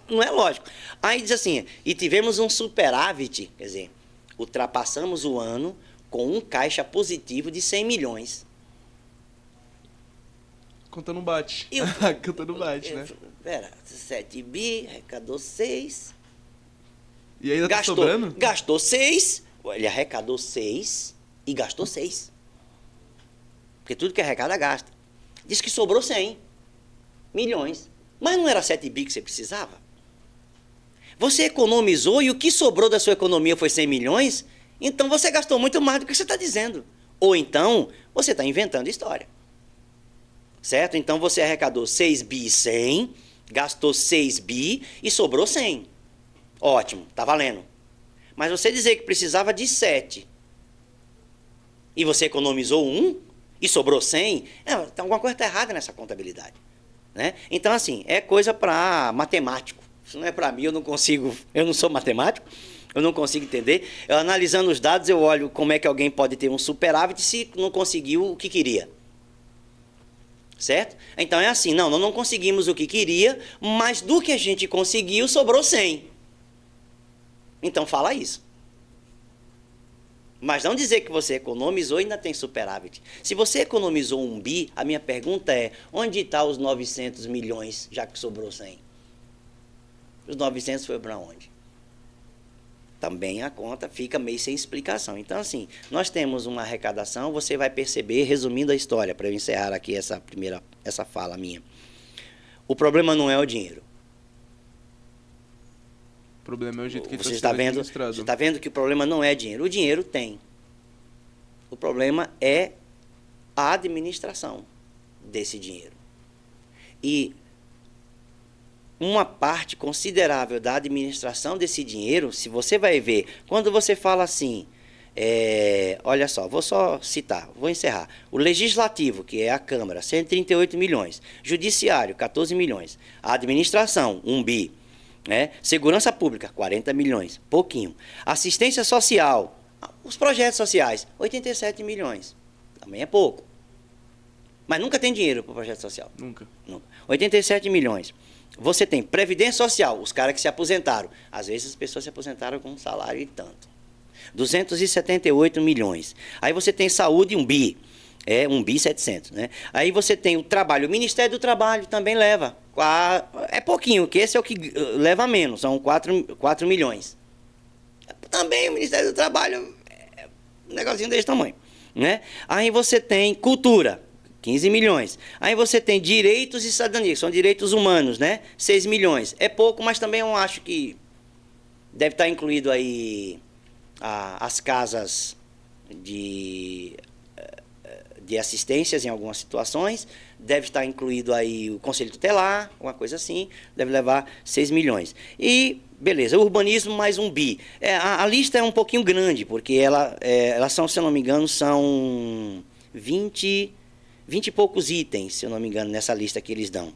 Não é lógico. Aí diz assim, e tivemos um superávit, quer dizer, ultrapassamos o ano com um caixa positivo de 100 milhões. Conta não bate. Conta não bate, né? Pera, 7 bi, arrecadou 6. E ainda tá sobrando? Gastou 6, ele arrecadou 6 e gastou 6. Porque tudo que arrecada, gasta. Diz que sobrou 100 milhões. Mas não era 7 bi que você precisava? Você economizou e o que sobrou da sua economia foi 100 milhões? Então você gastou muito mais do que você está dizendo. Ou então você está inventando história. Certo? Então você arrecadou 6 bi e 100, gastou 6 bi e sobrou 100. Ótimo, está valendo. Mas você dizer que precisava de 7 e você economizou 1 e sobrou 100, tem alguma coisa errada nessa contabilidade. Né? Então, assim, é coisa para matemático. Isso não é para mim, eu não sou matemático, eu não consigo entender. Eu, analisando os dados, eu olho como é que alguém pode ter um superávit se não conseguiu o que queria. Certo? Então é assim, nós não conseguimos o que queria, mas do que a gente conseguiu, sobrou 100. Então fala isso. Mas não dizer que você economizou e ainda tem superávit. Se você economizou 1 bi, a minha pergunta é, onde está os 900 milhões, já que sobrou 100? Os 900 foi para onde? Também a conta fica meio sem explicação. Então, assim, nós temos uma arrecadação, você vai perceber, resumindo a história, para eu encerrar aqui essa fala minha. O problema não é o dinheiro. O problema é o jeito que você está vendo. Você está vendo que o problema não é dinheiro. O dinheiro tem. O problema é a administração desse dinheiro. E uma parte considerável da administração desse dinheiro, se você vai ver, quando você fala assim, olha só, vou só citar, vou encerrar. O Legislativo, que é a Câmara, 138 milhões. Judiciário, 14 milhões. A administração, 1 bi. Né? Segurança Pública, 40 milhões, pouquinho. Assistência Social, os projetos sociais, 87 milhões. Também é pouco. Mas nunca tem dinheiro para o projeto social. Nunca. 87 milhões. Você tem Previdência Social, os caras que se aposentaram. Às vezes as pessoas se aposentaram com um salário e tanto. 278 milhões. Aí você tem Saúde, 1 bi. 1 bi 700, né? Aí você tem o Trabalho. O Ministério do Trabalho também leva. É pouquinho, que esse é o que leva menos. São 4 milhões. Também o Ministério do Trabalho é um negocinho desse tamanho, né? Aí você tem Cultura, 15 milhões. Aí você tem Direitos e Cidadania, que são direitos humanos, né? 6 milhões. É pouco, mas também eu acho que deve estar incluído aí as casas de assistências em algumas situações, deve estar incluído aí o Conselho Tutelar, uma coisa assim, deve levar 6 milhões. E Beleza, urbanismo mais um bi. A lista é um pouquinho grande, porque elas são, se eu não me engano, são 20 e poucos itens, se eu não me engano, nessa lista que eles dão,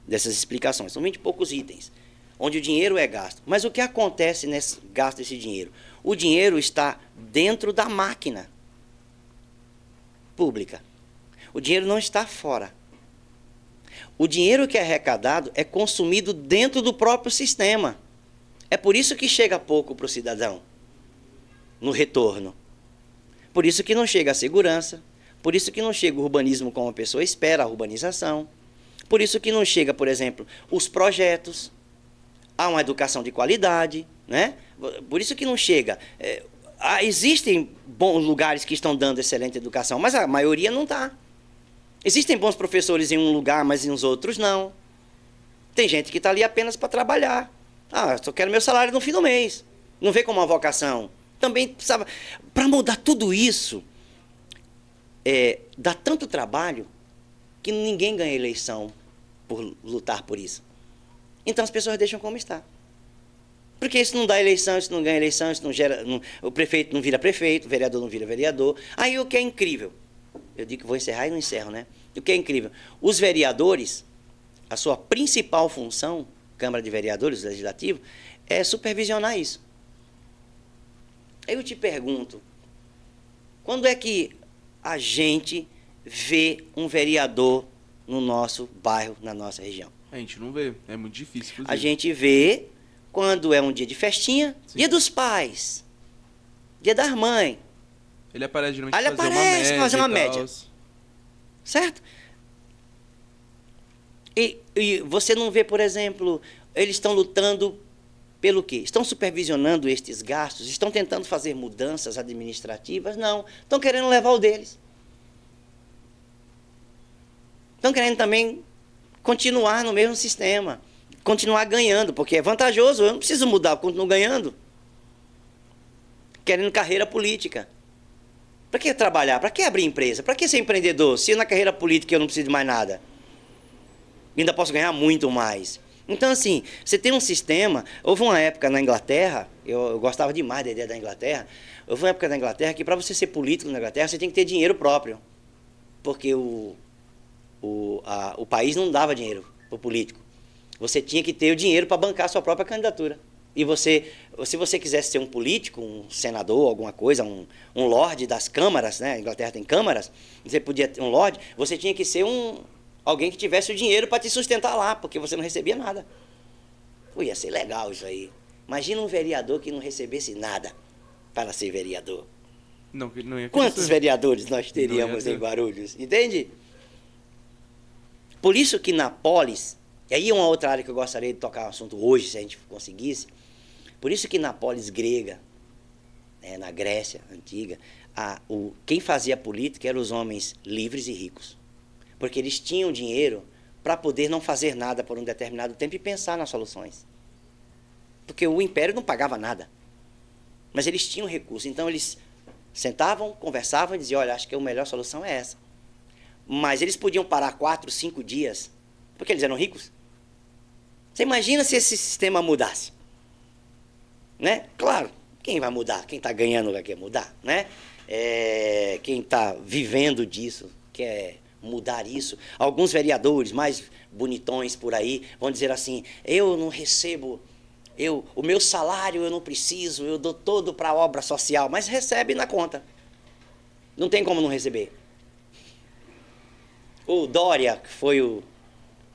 dessas explicações. São 20 e poucos itens, onde o dinheiro é gasto. Mas o que acontece nesse gasto desse dinheiro? O dinheiro está dentro da máquina pública. O dinheiro não está fora. O dinheiro que é arrecadado é consumido dentro do próprio sistema. É por isso que chega pouco para o cidadão, no retorno. Por isso que não chega a segurança, por isso que não chega o urbanismo como a pessoa espera, a urbanização. Por isso que não chega, por exemplo, os projetos, há uma educação de qualidade, né? Por isso que não chega. Existem bons lugares que estão dando excelente educação, mas a maioria não está. Existem bons professores em um lugar, mas em uns outros não. Tem gente que está ali apenas para trabalhar. Só quero meu salário no fim do mês. Não vê como uma vocação. Também precisava... Para mudar tudo isso, dá tanto trabalho que ninguém ganha eleição por lutar por isso. Então as pessoas deixam como está. Porque isso não dá eleição, isso não ganha eleição, isso não gera... o prefeito não vira prefeito, o vereador não vira vereador. Aí o que é incrível? Eu digo que vou encerrar e não encerro, né? O que é incrível? Os vereadores, a sua principal função... Câmara de Vereadores, Legislativo, é supervisionar isso. Aí eu te pergunto, quando é que a gente vê um vereador no nosso bairro, na nossa região? A gente não vê, é muito difícil. Inclusive. A gente vê quando é um dia de festinha, Sim. Dia dos pais, dia das mães. Ele aparece geralmente para fazer uma média. Certo? E você não vê, por exemplo, eles estão lutando pelo quê? Estão supervisionando estes gastos? Estão tentando fazer mudanças administrativas? Não. Estão querendo levar o deles. Estão querendo também continuar no mesmo sistema. Continuar ganhando, porque é vantajoso. Eu não preciso mudar, eu continuo ganhando. Querendo carreira política. Para que trabalhar? Para que abrir empresa? Para que ser empreendedor? Se na carreira política eu não preciso de mais nada. Ainda posso ganhar muito mais. Então, assim, você tem um sistema... Houve uma época na Inglaterra, eu gostava demais da ideia da Inglaterra, houve uma época na Inglaterra que para você ser político na Inglaterra, você tem que ter dinheiro próprio. Porque o país não dava dinheiro para o político. Você tinha que ter o dinheiro para bancar a sua própria candidatura. E se você quisesse ser um político, um senador, alguma coisa, um lorde das câmaras, né? A Inglaterra tem câmaras, você podia ter um lorde, você tinha que ser alguém que tivesse o dinheiro para te sustentar lá, porque você não recebia nada. Ia ser legal isso aí. Imagina um vereador que não recebesse nada para ser vereador. Não ia Quantos vereadores nós teríamos em Guarulhos? Entende? Por isso que na polis, e aí é uma outra área que eu gostaria de tocar o assunto hoje, se a gente conseguisse, por isso que na polis grega, na Grécia antiga, quem fazia política eram os homens livres e ricos. Porque eles tinham dinheiro para poder não fazer nada por um determinado tempo e pensar nas soluções. Porque o império não pagava nada. Mas eles tinham recursos. Então eles sentavam, conversavam e diziam, olha, acho que a melhor solução é essa. Mas eles podiam parar 4, 5 dias, porque eles eram ricos. Você imagina se esse sistema mudasse? Né? Claro, quem vai mudar? Quem está ganhando vai querer mudar, né? Quem está vivendo disso quer mudar isso. Alguns vereadores mais bonitões por aí vão dizer assim, eu não recebo, o meu salário eu não preciso, eu dou todo para a obra social, mas recebe na conta. Não tem como não receber. O Dória, que foi o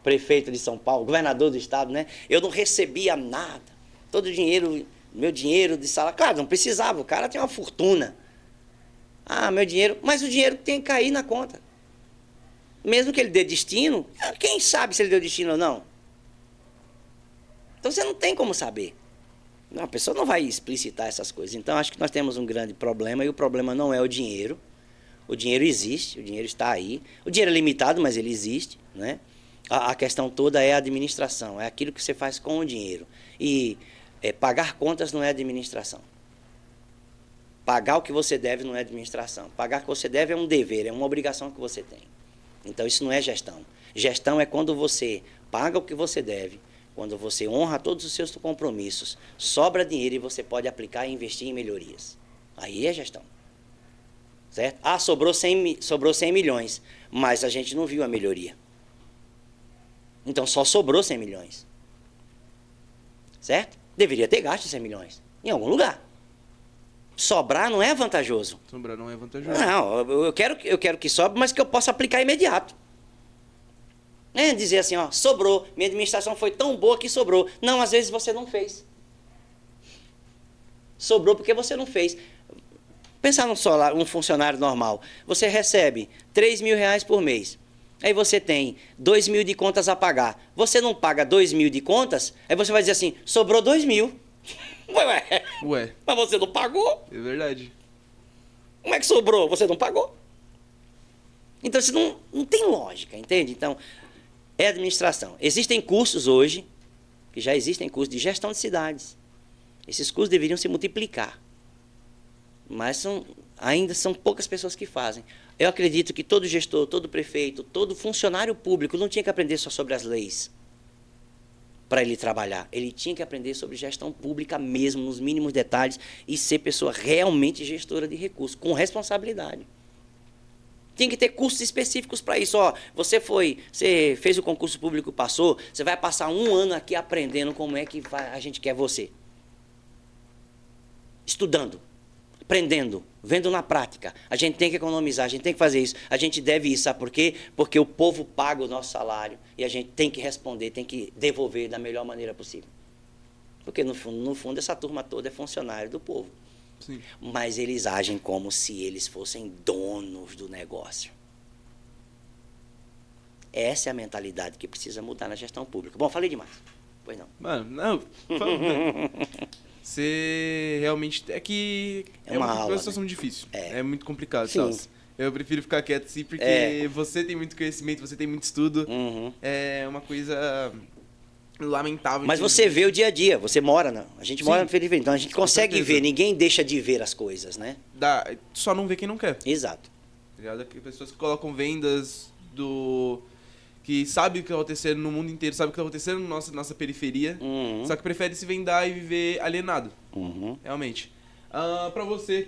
prefeito de São Paulo, governador do estado, né? Eu não recebia nada. Todo o dinheiro, meu dinheiro de salário, claro, não precisava, o cara tinha uma fortuna. Meu dinheiro, mas o dinheiro tem que cair na conta. Mesmo que ele dê destino, quem sabe se ele deu destino ou não? Então você não tem como saber. A pessoa não vai explicitar essas coisas. Então acho que nós temos um grande problema e o problema não é o dinheiro. O dinheiro existe, o dinheiro está aí. O dinheiro é limitado, mas ele existe, né? A questão toda é a administração, é aquilo que você faz com o dinheiro. E pagar contas não é administração. Pagar o que você deve não é administração. Pagar o que você deve é um dever, é uma obrigação que você tem. Então isso não é gestão. Gestão é quando você paga o que você deve, Quando você honra todos os seus compromissos, sobra dinheiro e você pode aplicar e investir em melhorias. Aí é gestão. Certo? Ah, sobrou 100 milhões, mas a gente não viu a melhoria. Então só sobrou 100 milhões. Certo? Deveria ter gasto 100 milhões em algum lugar. Sobrar não é vantajoso. Sobrar não é vantajoso. Não, eu quero que sobre, mas que eu possa aplicar imediato. É dizer assim, ó, sobrou, minha administração foi tão boa que sobrou. Não, às vezes você não fez. Sobrou porque você não fez. Pensar num funcionário normal. Você recebe 3 mil reais por mês. Aí você tem 2 mil de contas a pagar. Você não paga 2 mil de contas, aí você vai dizer assim, sobrou 2 mil. Ué. Mas você não pagou. É verdade. Como é que sobrou? Você não pagou. Então, isso não tem lógica, entende? Então, é administração. Existem cursos hoje, que já existem cursos de gestão de cidades. Esses cursos deveriam se multiplicar. Mas ainda são poucas pessoas que fazem. Eu acredito que todo gestor, todo prefeito, todo funcionário público não tinha que aprender só sobre as leis para ele trabalhar. Ele tinha que aprender sobre gestão pública mesmo, nos mínimos detalhes, e ser pessoa realmente gestora de recursos, com responsabilidade. Tem que ter cursos específicos para isso. Ó, você fez o concurso público, passou, você vai passar 1 ano aqui aprendendo como é que a gente quer você. Estudando, aprendendo, vendo na prática. A gente tem que economizar, a gente tem que fazer isso. A gente deve isso, sabe por quê? Porque o povo paga o nosso salário e a gente tem que responder, tem que devolver da melhor maneira possível. Porque, no fundo, essa turma toda é funcionário do povo. Sim. Mas eles agem como se eles fossem donos do negócio. Essa é a mentalidade que precisa mudar na gestão pública. Bom, falei demais. Pois não. Mano, não. Você realmente... É que É uma aula, situação né? difícil. É muito complicado, Sim. Celso. Eu prefiro ficar quieto assim, porque você tem muito conhecimento, você tem muito estudo. Uhum. É uma coisa lamentável. Mas você vê o dia a dia, você mora, né? A gente mora no periferia, então a gente Com consegue certeza. ver, ninguém deixa de ver as coisas, né? Só não vê quem não quer. Exato. Tá ligado? Pessoas que colocam vendas que sabe o que está acontecendo no mundo inteiro, sabe o que está acontecendo na nossa periferia, só que prefere se vendar e viver alienado. Realmente. Pra você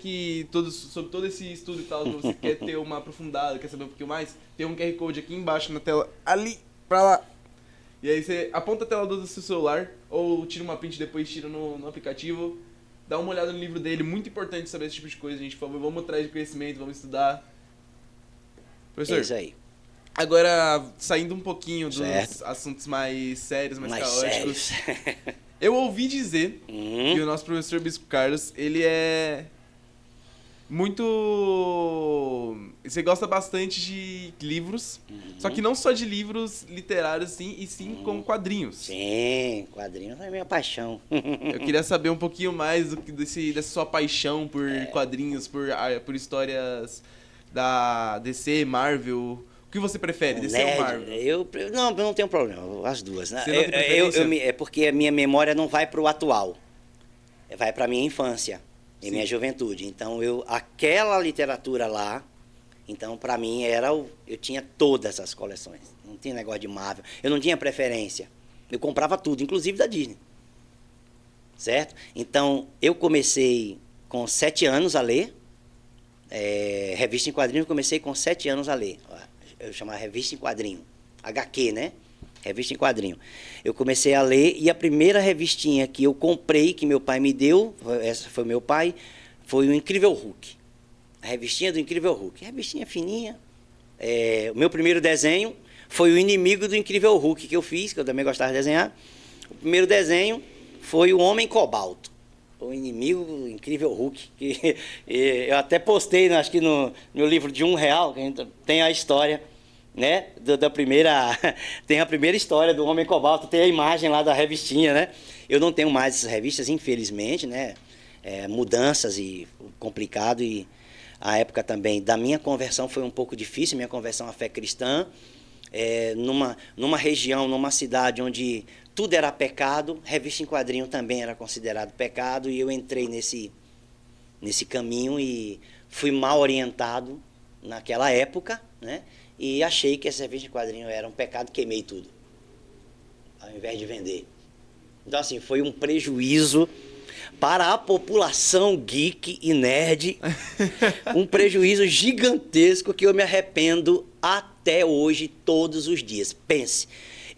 sobre todo esse estudo e tal, que você quer ter uma aprofundada, quer saber um pouquinho mais, tem um QR Code aqui embaixo na tela, ali, pra lá. E aí você aponta a tela do seu celular, ou tira uma print depois tira no aplicativo, dá uma olhada no livro dele, muito importante saber esse tipo de coisa, gente, por favor, vamos atrás de conhecimento, vamos estudar. Professor, É isso aí. agora, saindo um pouquinho dos Certo. assuntos mais sérios, mais Mais caóticos, sérios. eu ouvi dizer que o nosso professor Bispo Carlos, ele é muito... Você gosta bastante de livros, só que não só de livros literários, sim, e sim com quadrinhos. Sim, quadrinhos é minha paixão. Eu queria saber um pouquinho mais dessa sua paixão por quadrinhos, por histórias da DC, Marvel. O que você prefere, DC ou Marvel? Eu não tenho problema, as duas. Né? Você não tem preferência? É porque a minha memória não vai para o atual, vai para a minha infância e minha juventude. Então, aquela literatura lá, então, para mim, eu tinha todas as coleções. Não tinha negócio de Marvel. Eu não tinha preferência. Eu comprava tudo, inclusive da Disney. Certo? Então, eu comecei com 7 anos a ler. Revista em quadrinho, eu comecei com 7 anos a ler. Eu chamava revista em quadrinho. HQ, né? Revista em quadrinho. Eu comecei a ler e a primeira revistinha que eu comprei, que meu pai me deu, essa foi meu pai, foi o Incrível Hulk. A revistinha do Incrível Hulk. Revistinha fininha. O meu primeiro desenho foi o inimigo do Incrível Hulk que eu fiz, que eu também gostava de desenhar. O primeiro desenho foi o Homem Cobalto. O inimigo do Incrível Hulk. Que eu até postei, acho que no livro de R$1, que tem a história, né? Da primeira. Tem a primeira história do Homem Cobalto, tem a imagem lá da revistinha, né? Eu não tenho mais essas revistas, infelizmente, né? Mudanças e complicado, e a época também da minha conversão foi um pouco difícil, minha conversão à fé cristã, numa região, numa cidade onde tudo era pecado, revista em quadrinho também era considerado pecado, e eu entrei nesse caminho e fui mal orientado naquela época, né? E achei que essa revista em quadrinho era um pecado, queimei tudo, ao invés de vender. Então, assim, foi um prejuízo para a população geek e nerd. Um prejuízo gigantesco que eu me arrependo até hoje, todos os dias. Pense,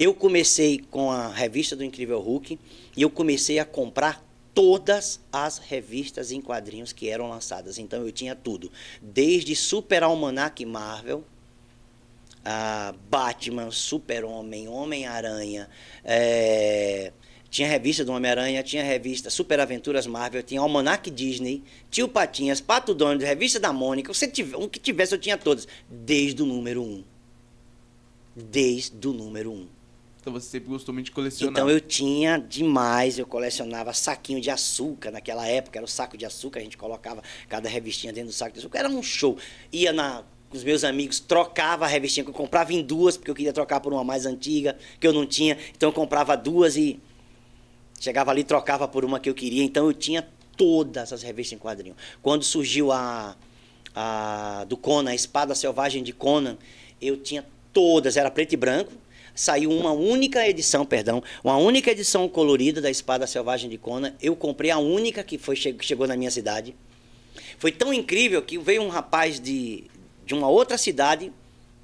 eu comecei com a revista do Incrível Hulk e eu comecei a comprar todas as revistas em quadrinhos que eram lançadas. Então eu tinha tudo, desde Super Almanac Marvel, Batman, Super-Homem, Homem-Aranha, tinha revista do Homem-Aranha, tinha revista Super Aventuras Marvel, tinha Almanac Disney, Tio Patinhas, Pato Donald, revista da Mônica, um que tivesse eu tinha todas, desde o número 1. Desde o número 1. Então você sempre gostou muito de colecionar. Então eu tinha demais, eu colecionava saquinho de açúcar, naquela época era o saco de açúcar, a gente colocava cada revistinha dentro do saco de açúcar, era um show. Ia com os meus amigos, trocava a revistinha, que eu comprava em duas, porque eu queria trocar por uma mais antiga, que eu não tinha, então eu comprava duas e chegava ali e trocava por uma que eu queria, então eu tinha todas as revistas em quadrinho. Quando surgiu a do Conan, a Espada Selvagem de Conan, eu tinha todas, era preto e branco, saiu uma única edição colorida da Espada Selvagem de Conan, eu comprei a única que chegou na minha cidade. Foi tão incrível que veio um rapaz de uma outra cidade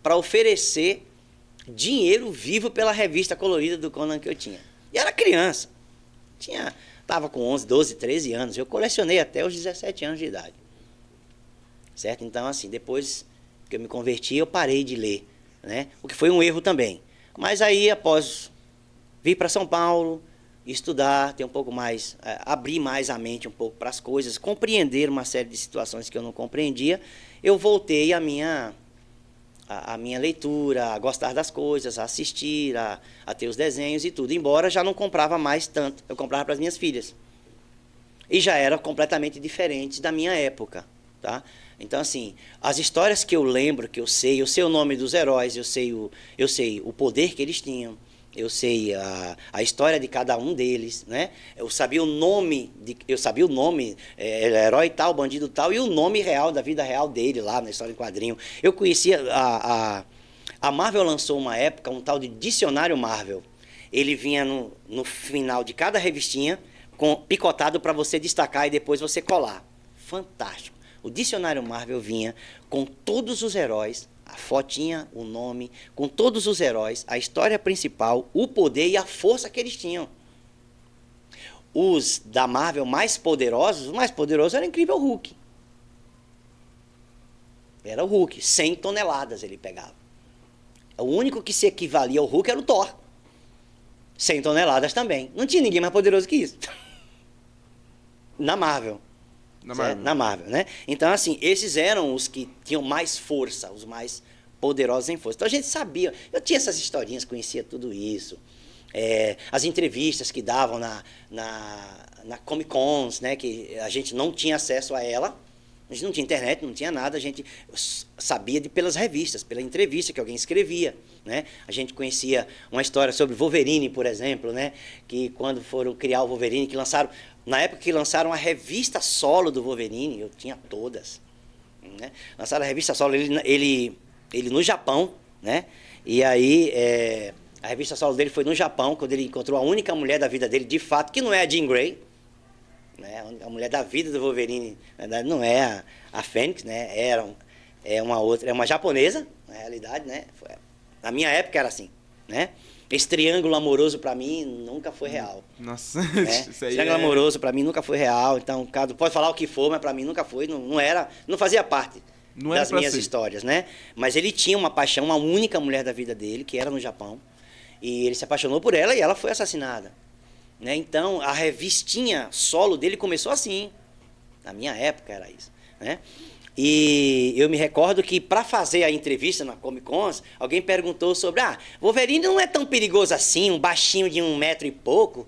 para oferecer dinheiro vivo pela revista colorida do Conan que eu tinha. E era criança. Estava com 11, 12, 13 anos. Eu colecionei até os 17 anos de idade. Certo? Então, assim, depois que eu me converti, eu parei de ler, né? O que foi um erro também. Mas aí, após vir para São Paulo, estudar, ter um pouco mais, abrir mais a mente um pouco para as coisas, compreender uma série de situações que eu não compreendia, eu voltei à minha leitura, a gostar das coisas, a assistir, a ter os desenhos e tudo. Embora já não comprava mais tanto, eu comprava para as minhas filhas. E já era completamente diferente da minha época, tá? Então, assim, as histórias que eu lembro, que eu sei o nome dos heróis, eu sei o poder que eles tinham, eu sei a história de cada um deles, né? Eu sabia o nome, herói tal, bandido tal, e o nome real, da vida real dele lá na história em quadrinho. Eu conhecia, a Marvel lançou uma época um tal de Dicionário Marvel. Ele vinha no final de cada revistinha, picotado para você destacar e depois você colar. Fantástico. O Dicionário Marvel vinha com todos os heróis, a fotinha, o nome, com todos os heróis, a história principal, o poder e a força que eles tinham. Os da Marvel o mais poderoso era o Incrível Hulk. Era o Hulk, 100 toneladas ele pegava. O único que se equivalia ao Hulk era o Thor. 100 toneladas também. Não tinha ninguém mais poderoso que isso. Na Marvel. Na Marvel, né? Então, assim, esses eram os que tinham mais força, os mais poderosos em força. Então, a gente sabia. Eu tinha essas historinhas, conhecia tudo isso. As entrevistas que davam na Comic Cons, né? Que a gente não tinha acesso a ela. A gente não tinha internet, não tinha nada. A gente sabia pelas revistas, pela entrevista que alguém escrevia, né? A gente conhecia uma história sobre Wolverine, por exemplo, né? Que quando foram criar o Wolverine, que lançaram... Na época que lançaram a revista solo do Wolverine, eu tinha todas, né? Lançaram a revista solo, ele no Japão, né? E aí, a revista solo dele foi no Japão, quando ele encontrou a única mulher da vida dele, de fato, que não é a Jean Grey, né? A mulher da vida do Wolverine, na verdade, não é a Fênix, né? É uma japonesa, na realidade, né? Na minha época era assim, né? Esse triângulo amoroso para mim nunca foi real. Nossa, né? Isso aí triângulo amoroso para mim nunca foi real. Então, pode falar o que for, mas para mim nunca foi. Não fazia parte das minhas histórias, né? Mas ele tinha uma paixão, uma única mulher da vida dele, que era no Japão. E ele se apaixonou por ela e ela foi assassinada. Né? Então, a revistinha solo dele começou assim. Na minha época era isso, né? E eu me recordo que para fazer a entrevista na Comic Con, alguém perguntou sobre, Wolverine não é tão perigoso assim, um baixinho de 1 metro e pouco,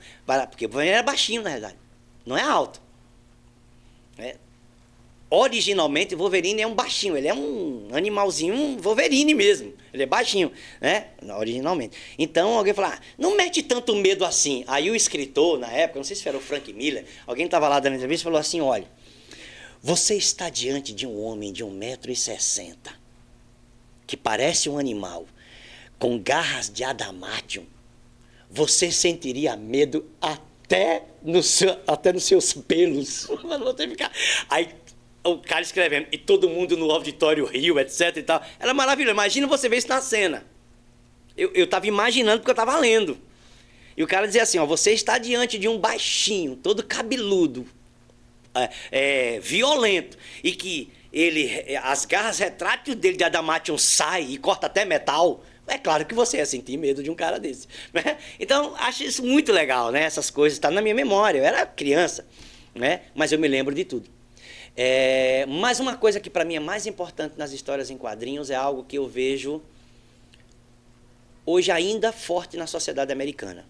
porque o Wolverine era baixinho na verdade, não é alto. Originalmente o Wolverine é um baixinho, ele é um animalzinho, um Wolverine mesmo, ele é baixinho, né? Originalmente. Então alguém falou, não mete tanto medo assim. Aí o escritor, na época, não sei se era o Frank Miller, alguém estava lá dando entrevista e falou assim, olha, você está diante de um homem de 1,60 m, que parece um animal, com garras de adamantium. Você sentiria medo até nos seus pelos. Mano, você ficar... Aí o cara escrevendo, e todo mundo no auditório riu, etc e tal. Era maravilhoso. Imagina você ver isso na cena. Eu estava imaginando porque eu estava lendo. E o cara dizia assim, ó, você está diante de um baixinho, todo cabeludo, violento, e que as garras retráteis dele de adamantium saem e corta até metal. É claro que você ia sentir medo de um cara desse. Né? Então, acho isso muito legal, né? Essas coisas estão na minha memória. Eu era criança, né? Mas eu me lembro de tudo. Mas uma coisa que para mim é mais importante nas histórias em quadrinhos é algo que eu vejo hoje ainda forte na sociedade americana.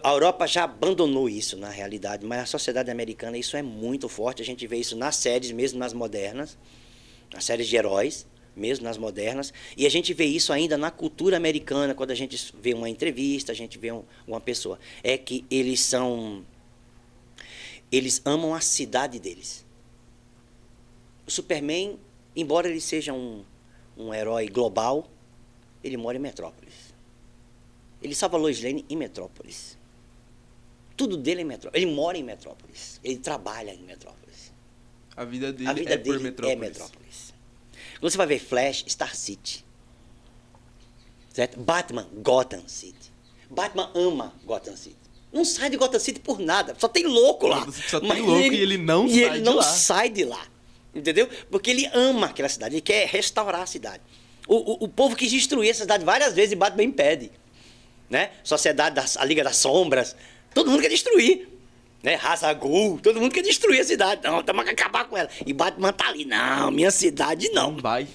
A Europa já abandonou isso na realidade, mas a sociedade americana isso é muito forte. A gente vê isso nas séries, mesmo nas modernas, nas séries de heróis, mesmo nas modernas, e a gente vê isso ainda na cultura americana, quando a gente vê uma entrevista, a gente vê uma pessoa. É que eles amam a cidade deles. O Superman, embora ele seja um herói global, ele mora em Metrópolis. Ele salva Lois Lane em Metrópolis. Tudo dele é em Metrópolis. Ele mora em Metrópolis. Ele trabalha em Metrópolis. A vida dele é por Metrópolis. É Metrópolis. Quando você vai ver Flash, Star City. Certo? Batman, Gotham City. Batman ama Gotham City. Não sai de Gotham City por nada. Só tem louco lá. Só tem louco e ele não sai de lá. E ele não sai de lá. Entendeu? Porque ele ama aquela cidade. Ele quer restaurar a cidade. O povo quis destruir essa cidade várias vezes e Batman impede. Né? Sociedade, a Liga das Sombras. Todo mundo quer destruir. Né? Ra's al Ghul, todo mundo quer destruir a cidade. Não, temos que acabar com ela. E Batman tá ali. Não, minha cidade não. Não vai.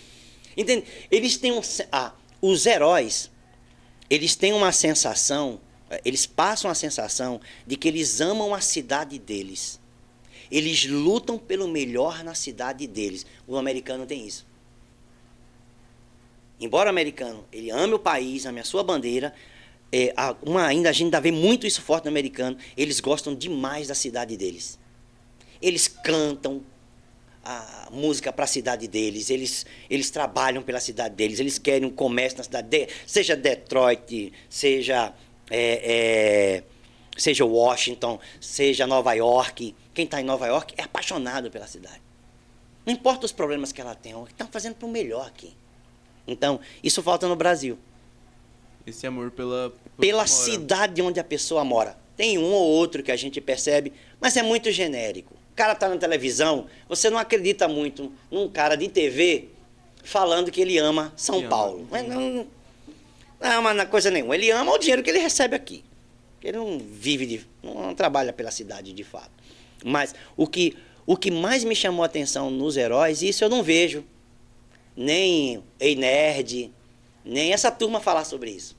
Entende? Eles têm os heróis, eles têm uma sensação, eles passam a sensação de que eles amam a cidade deles. Eles lutam pelo melhor na cidade deles. O americano tem isso. Embora o americano ele ame o país, ame a sua bandeira, ainda a gente ainda vê muito isso forte no americano, eles gostam demais da cidade deles. Eles cantam a música para a cidade deles, eles trabalham pela cidade deles, eles querem um comércio na cidade deles, seja Detroit, seja Washington, seja Nova York. Quem está em Nova York é apaixonado pela cidade. Não importa os problemas que ela tem, estão fazendo para o melhor aqui. Então, isso falta no Brasil. Esse amor pela cidade onde a pessoa mora. Tem um ou outro que a gente percebe, mas é muito genérico. O cara está na televisão, você não acredita muito num cara de TV falando que ele ama São Paulo. Mas não ama coisa nenhuma. Ele ama o dinheiro que ele recebe aqui. Ele não vive, não trabalha pela cidade de fato. Mas o que mais me chamou a atenção nos heróis, isso eu não vejo nem Ei Nerd, nem essa turma falar sobre isso.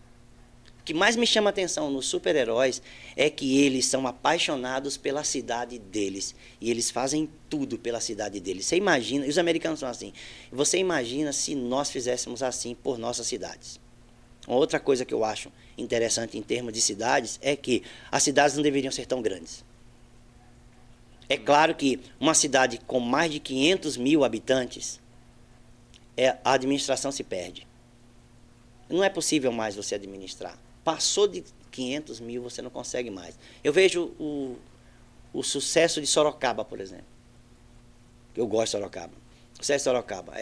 O que mais me chama a atenção nos super-heróis é que eles são apaixonados pela cidade deles. E eles fazem tudo pela cidade deles. Você imagina, e os americanos são assim, você imagina se nós fizéssemos assim por nossas cidades. Outra coisa que eu acho interessante em termos de cidades é que as cidades não deveriam ser tão grandes. É claro que uma cidade com mais de 500 mil habitantes, a administração se perde. Não é possível mais você administrar. Passou de 500 mil, você não consegue mais. Eu vejo o sucesso de Sorocaba, por exemplo. Eu gosto de Sorocaba. O sucesso de Sorocaba.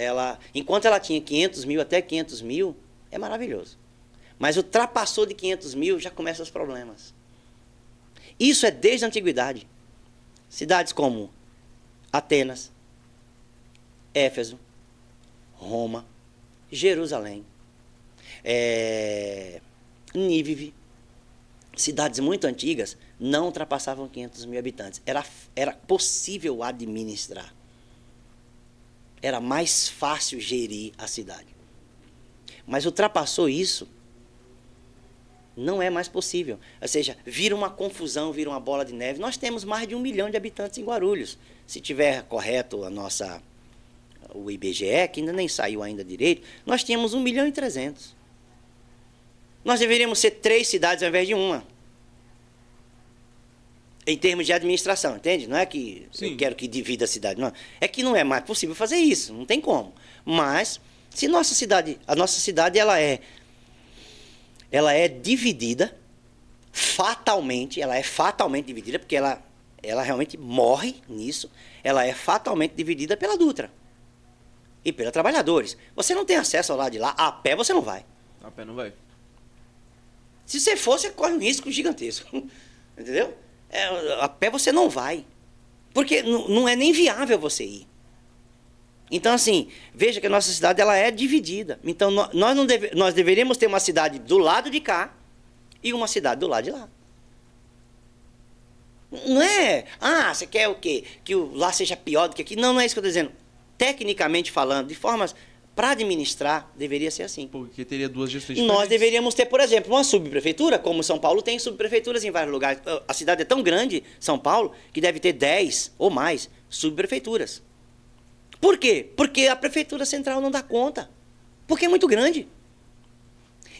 Enquanto ela tinha 500 mil, até 500 mil, é maravilhoso. Mas ultrapassou de 500 mil, já começam os problemas. Isso é desde a antiguidade. Cidades como Atenas, Éfeso, Roma, Jerusalém, Nínive, cidades muito antigas, não ultrapassavam 500 mil habitantes. Era possível administrar. Era mais fácil gerir a cidade. Mas ultrapassou isso, não é mais possível. Ou seja, vira uma confusão, vira uma bola de neve. Nós temos mais de 1 milhão de habitantes em Guarulhos. Se tiver correto o IBGE, que ainda nem saiu ainda direito, nós tínhamos 1.300.000. Nós deveríamos ser 3 cidades ao invés de uma. Em termos de administração, entende? Não é que eu quero que divida a cidade, não. É que não é mais possível fazer isso, não tem como. Mas, se a nossa cidade, ela é dividida, fatalmente, ela é fatalmente dividida, porque ela realmente morre nisso, ela é fatalmente dividida pela Dutra e pelos trabalhadores. Você não tem acesso ao lado de lá, a pé você não vai. A pé não vai. Se você for, você corre um risco gigantesco. Entendeu? A pé você não vai. Porque não é nem viável você ir. Então, assim, veja que a nossa cidade ela é dividida. Então, nós deveríamos ter uma cidade do lado de cá e uma cidade do lado de lá. Não é, você quer o quê? Que lá seja pior do que aqui? Não, não é isso que eu estou dizendo. Tecnicamente falando, de formas para administrar, deveria ser assim. Porque teria duas gestões Nós diferentes. deveríamos ter, por exemplo, uma subprefeitura, como São Paulo tem subprefeituras em vários lugares. A cidade é tão grande, São Paulo, que deve ter 10 ou mais subprefeituras. Por quê? Porque a prefeitura central não dá conta. Porque é muito grande.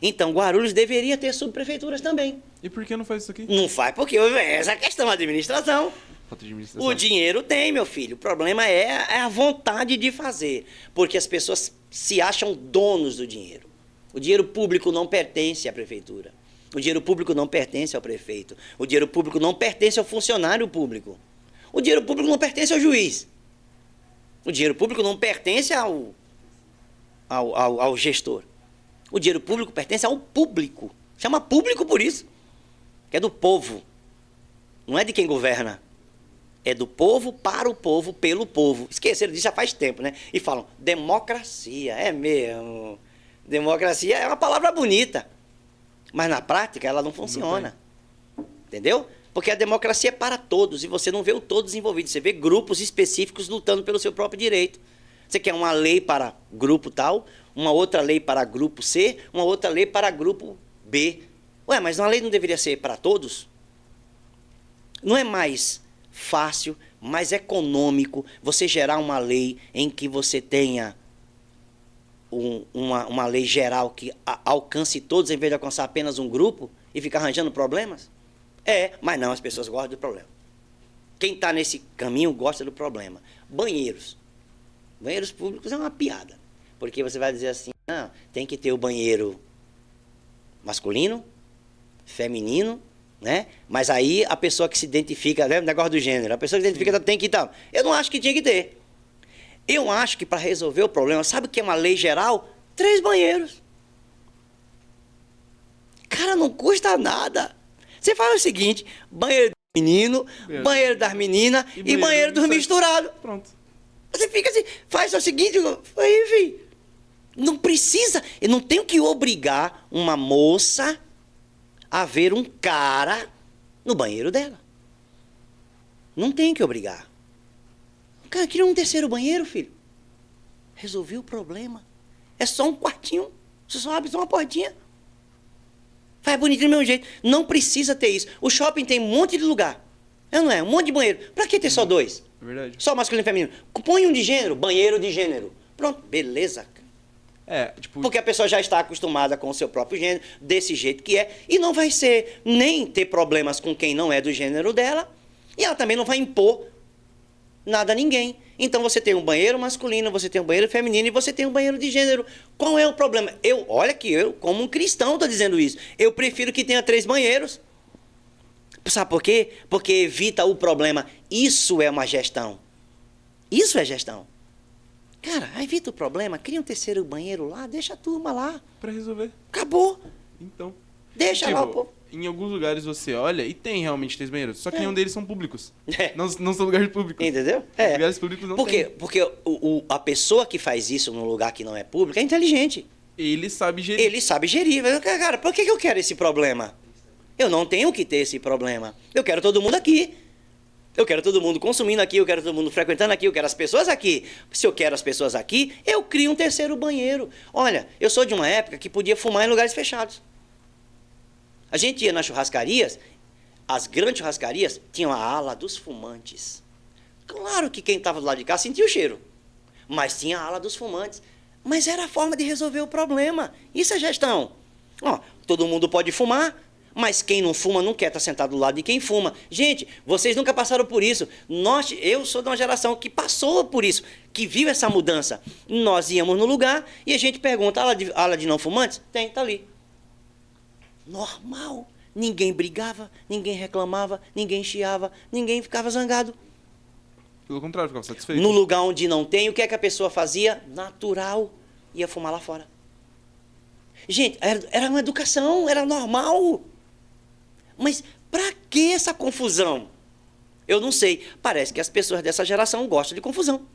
Então, Guarulhos deveria ter subprefeituras também. E por que não faz isso aqui? Não faz porque essa questão da administração. Falta de administração. O dinheiro tem, meu filho. O problema é a vontade de fazer. Porque as pessoas se acham donos do dinheiro. O dinheiro público não pertence à prefeitura. O dinheiro público não pertence ao prefeito. O dinheiro público não pertence ao funcionário público. O dinheiro público não pertence ao juiz. O dinheiro público não pertence ao gestor. O dinheiro público pertence ao público. Chama público por isso. Que é do povo. Não é de quem governa. É do povo, para o povo, pelo povo. Esqueceram disso já faz tempo, né? E falam, democracia, é mesmo. Democracia é uma palavra bonita. Mas na prática ela não funciona. Entendeu? Porque a democracia é para todos. E você não vê o todos envolvidos. Você vê grupos específicos lutando pelo seu próprio direito. Você quer uma lei para grupo tal, uma outra lei para grupo C, uma outra lei para grupo B. Ué, mas uma lei não deveria ser para todos? Não é mais fácil, mais econômico você gerar uma lei em que você tenha uma lei geral que alcance todos em vez de alcançar apenas um grupo e ficar arranjando problemas? Mas não, as pessoas gostam do problema. Quem está nesse caminho gosta do problema. Banheiros. Banheiros públicos é uma piada. Porque você vai dizer assim, tem que ter o banheiro masculino, feminino, né? Mas aí a pessoa que se identifica, né? O negócio do gênero, a pessoa que se identifica tem que estar. Eu não acho que tinha que ter. Eu acho que para resolver o problema, sabe o que é uma lei geral? 3 banheiros. Cara, não custa nada. Você faz o seguinte, banheiro do menino, banheiro das meninas e banheiro dos misturados. Pronto. Você fica assim, faz o seguinte, aí, filho, não precisa, eu não tenho que obrigar uma moça a ver um cara no banheiro dela. Não tenho que obrigar. O cara queria um terceiro banheiro, filho. Resolvi o problema. É só um quartinho, você só abre só uma portinha. Faz bonitinho do mesmo jeito. Não precisa ter isso. O shopping tem um monte de lugar. Não é? Um monte de banheiro. Pra que ter só 2? É verdade. Só masculino e feminino. Põe um de gênero, banheiro de gênero. Pronto, beleza. Porque a pessoa já está acostumada com o seu próprio gênero, desse jeito que é, e não vai ser nem ter problemas com quem não é do gênero dela, e ela também não vai impor nada a ninguém. Então você tem um banheiro masculino, você tem um banheiro feminino e você tem um banheiro de gênero. Qual é o problema? Olha que eu, como um cristão, estou dizendo isso. Eu prefiro que tenha 3 banheiros. Sabe por quê? Porque evita o problema. Isso é uma gestão. Isso é gestão. Cara, evita o problema, cria um terceiro banheiro lá, deixa a turma lá. Pra resolver. Acabou. Então. Deixa lá o povo. Em alguns lugares você olha e tem realmente 3 banheiros, só que nenhum deles são públicos. Não são lugares públicos. Entendeu? Os lugares públicos não tem. Porque a pessoa que faz isso num lugar que não é público é inteligente. Ele sabe gerir. Ele sabe gerir. Cara, por que eu quero esse problema? Eu não tenho que ter esse problema. Eu quero todo mundo aqui. Eu quero todo mundo consumindo aqui, eu quero todo mundo frequentando aqui, eu quero as pessoas aqui. Se eu quero as pessoas aqui, eu crio um terceiro banheiro. Olha, eu sou de uma época que podia fumar em lugares fechados. A gente ia nas churrascarias, as grandes churrascarias tinham a ala dos fumantes. Claro que quem estava do lado de cá sentia o cheiro, mas tinha a ala dos fumantes. Mas era a forma de resolver o problema. Isso é gestão. Todo mundo pode fumar, mas quem não fuma não quer estar sentado do lado de quem fuma. Gente, vocês nunca passaram por isso. Eu sou de uma geração que passou por isso, que viu essa mudança. Nós íamos no lugar e a gente pergunta, ala de não fumantes? Tem, tá ali. Normal. Ninguém brigava, ninguém reclamava, ninguém chiava, ninguém ficava zangado. Pelo contrário, ficava satisfeito. No lugar onde não tem, o que é que a pessoa fazia? Natural, ia fumar lá fora. Gente, era uma educação, era normal. Mas para que essa confusão? Eu não sei. Parece que as pessoas dessa geração gostam de confusão.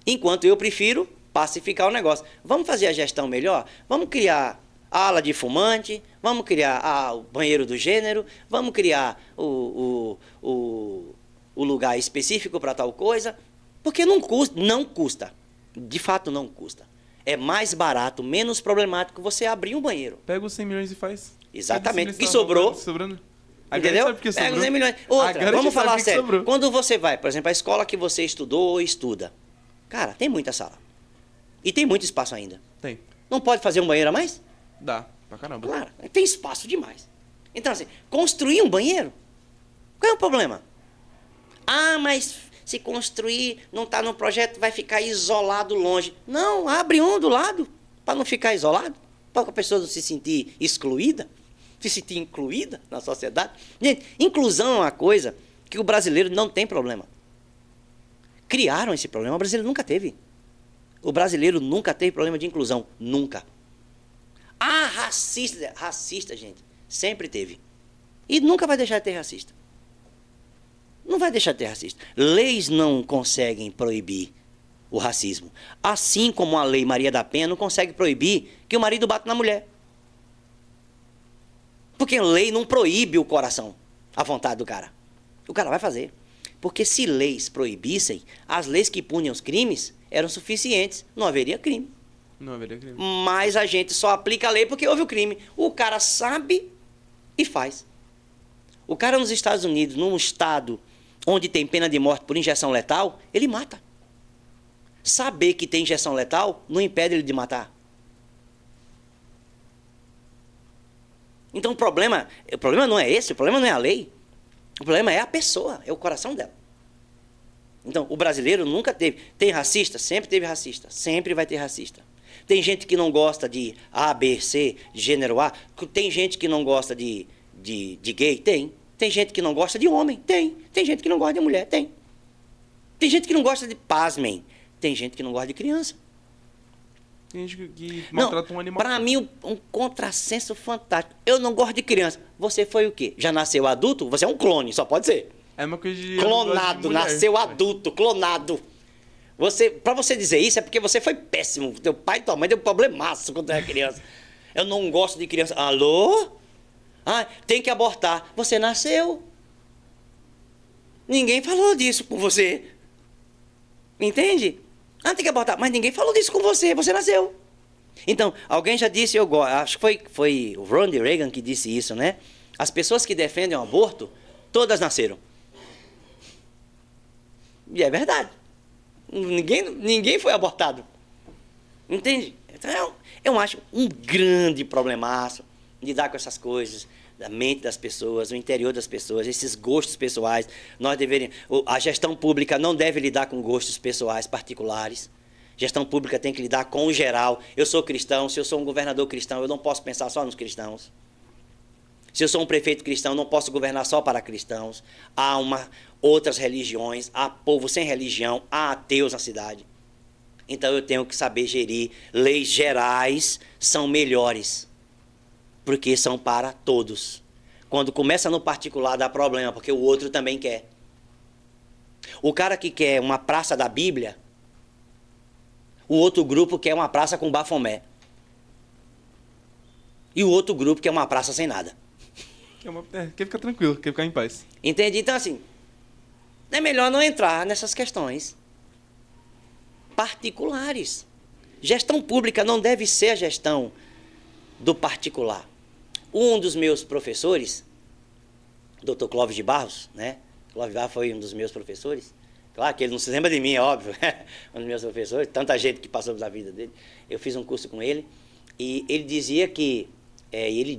Enquanto eu prefiro pacificar o negócio. Vamos fazer a gestão melhor? Vamos criar a ala de fumante, vamos criar o banheiro do gênero, vamos criar o lugar específico para tal coisa, porque não custa, de fato não custa. É mais barato, menos problemático você abrir um banheiro. Pega os 100 milhões e faz. Exatamente, que sobrou. Sobrando. Entendeu? Pega os 100 milhões. Outra, vamos falar sério. Quando você vai, por exemplo, a escola que você estudou ou estuda, cara, tem muita sala. E tem muito espaço ainda. Tem. Não pode fazer um banheiro a mais? Dá, pra caramba. Claro, tem espaço demais. Então, assim, construir um banheiro, qual é o problema? Ah, mas se construir, não está no projeto, vai ficar isolado longe. Não, abre um do lado, para não ficar isolado, para a pessoa não se sentir excluída, se sentir incluída na sociedade. Gente, inclusão é uma coisa que o brasileiro não tem problema. Criaram esse problema, o brasileiro nunca teve. O brasileiro nunca teve problema de inclusão, nunca. Ah, racista, gente, sempre teve. E nunca vai deixar de ter racista. Não vai deixar de ter racista. Leis não conseguem proibir o racismo. Assim como a lei Maria da Penha não consegue proibir que o marido bata na mulher. Porque a lei não proíbe o coração, a vontade do cara. O cara vai fazer. Porque se leis proibissem, as leis que punham os crimes eram suficientes. Não haveria crime. Não haveria crime. Mas a gente só aplica a lei porque houve o crime. O cara sabe e faz. O cara nos Estados Unidos, num estado onde tem pena de morte por injeção letal, ele mata. Saber que tem injeção letal não impede ele de matar. Então o problema não é esse, o problema não é a lei. O problema é a pessoa, é o coração dela. Então, o brasileiro nunca teve. Tem racista? Sempre teve racista. Sempre vai ter racista. Tem gente que não gosta de A, B, C, de gênero A. Tem gente que não gosta de gay? Tem. Tem gente que não gosta de homem? Tem. Tem gente que não gosta de mulher? Tem. Tem gente que não gosta de, pasmem, tem gente que não gosta de criança. Tem gente que maltrata um animal. Para mim, um contrassenso fantástico. Eu não gosto de criança. Você foi o quê? Já nasceu adulto? Você é um clone, só pode ser. É uma coisa de... Clonado, nasceu adulto, clonado. Para você dizer isso é porque você foi péssimo. Teu pai e tua mãe deu problemaço quando era criança. Eu não gosto de criança. Alô? Ah, tem que abortar. Você nasceu. Ninguém falou disso com você. Entende? Ah, tem que abortar. Mas ninguém falou disso com você. Você nasceu. Então, alguém já disse, acho que foi o Ronald Reagan que disse isso, né? As pessoas que defendem o aborto, todas nasceram. E é verdade. Ninguém foi abortado. Entende? Então, eu acho um grande problemaço lidar com essas coisas, da mente das pessoas, o interior das pessoas, esses gostos pessoais. A gestão pública não deve lidar com gostos pessoais particulares. Gestão pública tem que lidar com o geral. Eu sou cristão, se eu sou um governador cristão, eu não posso pensar só nos cristãos. Se eu sou um prefeito cristão, não posso governar só para cristãos. Há outras religiões, há povo sem religião, há ateus na cidade. Então eu tenho que saber gerir. Leis gerais são melhores, porque são para todos. Quando começa no particular dá problema, porque o outro também quer. O cara que quer uma praça da Bíblia, o outro grupo quer uma praça com Bafomé. E o outro grupo quer uma praça sem nada. Quer ficar tranquilo, quer ficar em paz. Entende? Então, assim, é melhor não entrar nessas questões particulares. Gestão pública não deve ser a gestão do particular. Um dos meus professores, Dr. Clóvis de Barros, né? Clóvis de Barros foi um dos meus professores. Claro que ele não se lembra de mim, é óbvio. Um dos meus professores, tanta gente que passou pela vida dele. Eu fiz um curso com ele e ele dizia que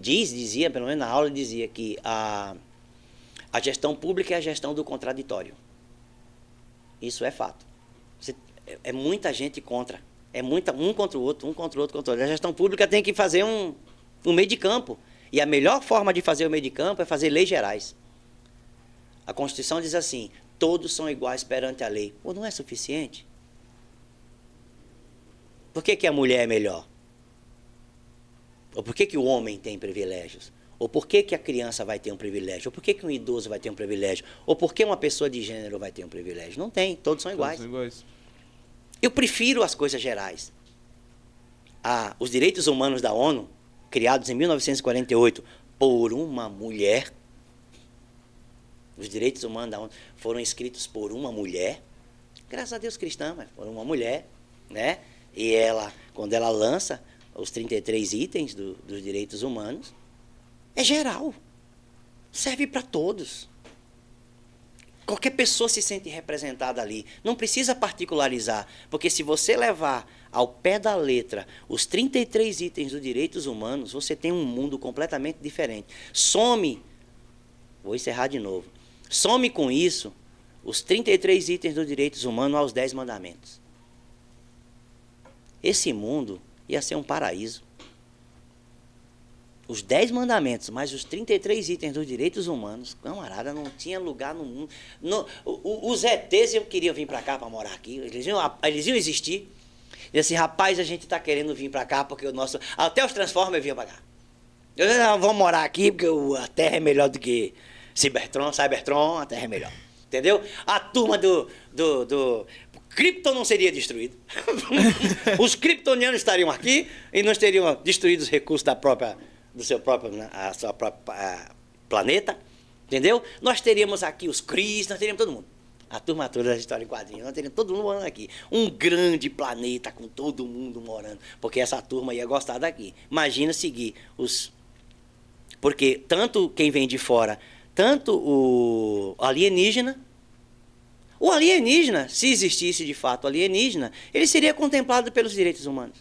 dizia, pelo menos na aula, ele dizia que a gestão pública é a gestão do contraditório. Isso é fato. É muita gente contra. Um contra o outro, contra o outro. A gestão pública tem que fazer um meio de campo. E a melhor forma de fazer o meio de campo é fazer leis gerais. A Constituição diz assim, todos são iguais perante a lei. Pô, não é suficiente? Por que a mulher é melhor? Ou por que o homem tem privilégios? Ou por que a criança vai ter um privilégio? Ou por que um idoso vai ter um privilégio? Ou por que uma pessoa de gênero vai ter um privilégio? Não tem, todos são iguais. Todos são iguais. Eu prefiro as coisas gerais. Os direitos humanos da ONU, criados em 1948 por uma mulher, os direitos humanos da ONU foram escritos por uma mulher, graças a Deus cristã, mas por uma mulher, né? E ela, quando ela lança os 33 itens dos direitos humanos, é geral, serve para todos. Qualquer pessoa se sente representada ali. Não precisa particularizar, porque se você levar ao pé da letra os 33 itens dos direitos humanos, você tem um mundo completamente diferente. Vou encerrar de novo, some com isso os 33 itens dos direitos humanos aos 10 mandamentos. Esse mundo ia ser um paraíso. Os 10 mandamentos, mais os 33 itens dos direitos humanos, camarada, não tinha lugar no mundo. Os ETs queriam vir para cá para morar aqui, eles iam existir. E assim, rapaz, a gente está querendo vir para cá porque o nosso. Até os Transformers vinham para cá. Vamos morar aqui porque a Terra é melhor do que Cybertron, a Terra é melhor. Entendeu? A turma do Krypton não seria destruído. Os kryptonianos estariam aqui e não teriam destruído os recursos do seu próprio planeta, entendeu? Nós teríamos aqui os Cris, nós teríamos todo mundo. A turma toda da história em quadrinhos, nós teríamos todo mundo morando aqui. Um grande planeta com todo mundo morando, porque essa turma ia gostar daqui. Imagina seguir os... Porque tanto quem vem de fora, tanto o alienígena, se existisse de fato alienígena, ele seria contemplado pelos direitos humanos.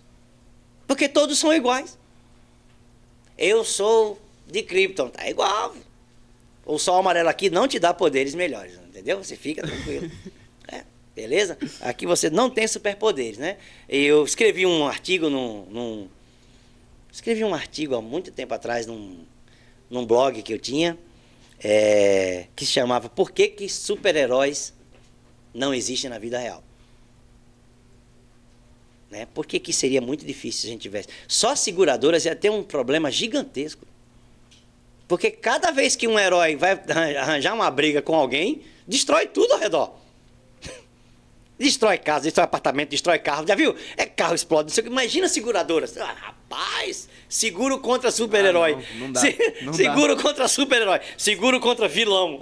Porque todos são iguais. Eu sou de Krypton, tá igual. O sol amarelo aqui não te dá poderes melhores, entendeu? Você fica tranquilo. Beleza? Aqui você não tem superpoderes, né? Eu escrevi um artigo escrevi um artigo há muito tempo atrás num blog que eu tinha, que se chamava Por que super-heróis não existem na vida real? Né? Por que seria muito difícil se a gente tivesse? Só as seguradoras ia ter um problema gigantesco. Porque cada vez que um herói vai arranjar uma briga com alguém, destrói tudo ao redor. Destrói casa, destrói apartamento, destrói carro. Já viu? Carro explode. Não sei o que. Imagina seguradoras. Rapaz, seguro contra super-herói. Não dá. Seguro contra super-herói. Seguro contra vilão.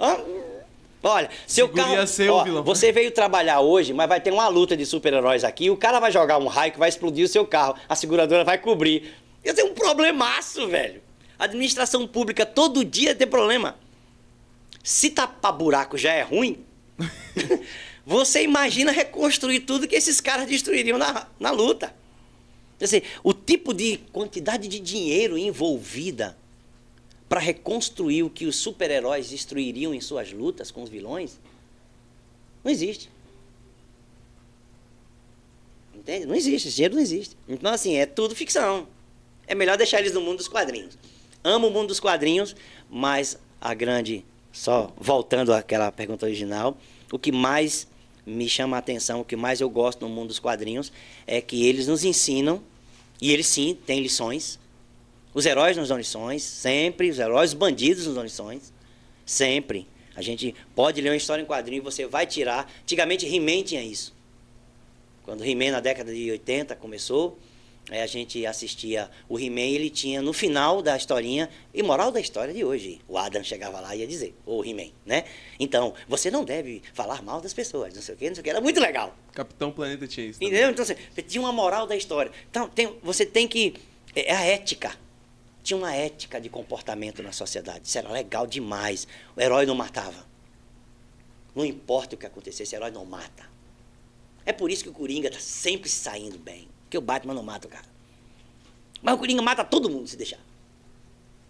Olha, seu Seguro carro... ia ser o vilão. Você veio trabalhar hoje, mas vai ter uma luta de super-heróis aqui. O cara vai jogar um raio que vai explodir o seu carro. A seguradora vai cobrir. Ia ter um problemaço, velho. A administração pública todo dia tem problema. Se tapar buraco já é ruim, você imagina reconstruir tudo que esses caras destruiriam na luta. Quer dizer, o tipo de quantidade de dinheiro envolvida para reconstruir o que os super-heróis destruiriam em suas lutas com os vilões, não existe. Entende? Não existe, esse dinheiro não existe. Então, assim, é tudo ficção. É melhor deixar eles no mundo dos quadrinhos. Amo o mundo dos quadrinhos, mas só voltando àquela pergunta original, o que mais me chama a atenção, o que mais eu gosto no mundo dos quadrinhos é que eles nos ensinam, e eles sim têm lições. Os heróis nos dão lições, sempre. Os heróis, os bandidos nos dão lições, sempre. A gente pode ler uma história em quadrinho e você vai tirar. Antigamente, He-Man tinha isso. Quando He-Man, na década de 80, começou, a gente assistia o He-Man, ele tinha no final da historinha, e moral da história de hoje, o Adam chegava lá e ia dizer, o He-Man, né? Então, você não deve falar mal das pessoas, não sei o que, era muito legal. Capitão Planeta tinha isso também. Entendeu? Então, você tinha uma moral da história. Então, você tem que... a ética. Tinha uma ética de comportamento na sociedade. Isso era legal demais. O herói não matava. Não importa o que acontecesse, o herói não mata. É por isso que o Coringa está sempre saindo bem. Porque o Batman não mata o cara. Mas o Coringa mata todo mundo se deixar.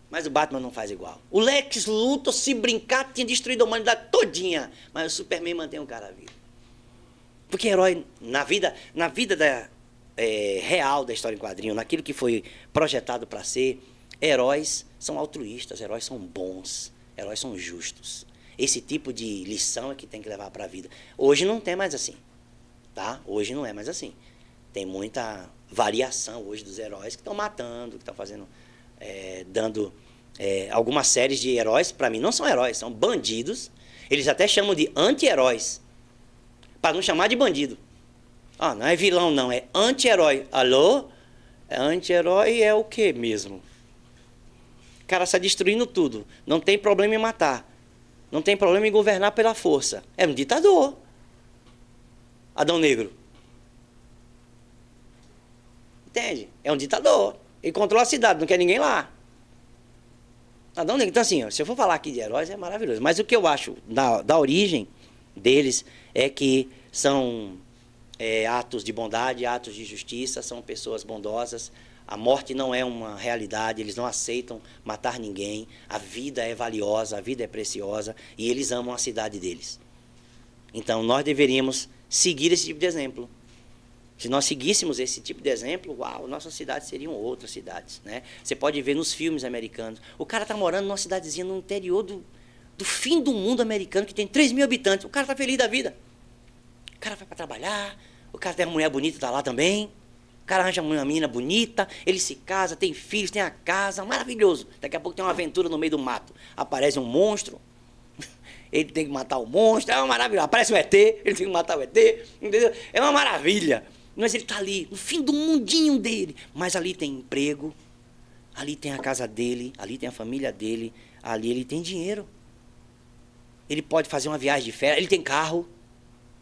Mas o Batman não faz igual. O Lex Luthor, se brincar, tinha destruído a humanidade todinha. Mas o Superman mantém o cara vivo. Porque herói, na vida real da história em quadrinho, naquilo que foi projetado para ser, heróis são altruístas, heróis são bons, heróis são justos. Esse tipo de lição é que tem que levar para a vida. Hoje não tem mais assim, tá? Hoje não é mais assim. Tem muita variação hoje dos heróis que estão matando, que estão fazendo, dando algumas séries de heróis, para mim não são heróis, são bandidos. Eles até chamam de anti-heróis, para não chamar de bandido. Ah, não é vilão não, é anti-herói. Alô? Anti-herói é o quê mesmo? O cara está destruindo tudo, não tem problema em matar. Não tem problema em governar pela força. É um ditador. Adão Negro. Entende? É um ditador. Ele controla a cidade, não quer ninguém lá. Adão Negro. Então, assim, ó, se eu for falar aqui de heróis, é maravilhoso. Mas o que eu acho da origem deles é que são atos de bondade, atos de justiça, são pessoas bondosas. A morte não é uma realidade, eles não aceitam matar ninguém, a vida é valiosa, a vida é preciosa e eles amam a cidade deles. Então nós deveríamos seguir esse tipo de exemplo. Se nós seguíssemos esse tipo de exemplo, uau, nossas cidades seriam outras cidades, né? Você pode ver nos filmes americanos, o cara está morando numa cidadezinha no interior do fim do mundo americano, que tem 3.000 habitantes, o cara está feliz da vida. O cara vai para trabalhar, o cara tem uma mulher bonita, está lá também. O cara arranja uma menina bonita, ele se casa, tem filhos, tem a casa, maravilhoso. Daqui a pouco tem uma aventura no meio do mato. Aparece um monstro, ele tem que matar o monstro, é uma maravilha. Aparece o ET, ele tem que matar o ET, entendeu? É uma maravilha. Mas ele está ali, no fim do mundinho dele. Mas ali tem emprego, ali tem a casa dele, ali tem a família dele, ali ele tem dinheiro. Ele pode fazer uma viagem de férias, ele tem carro.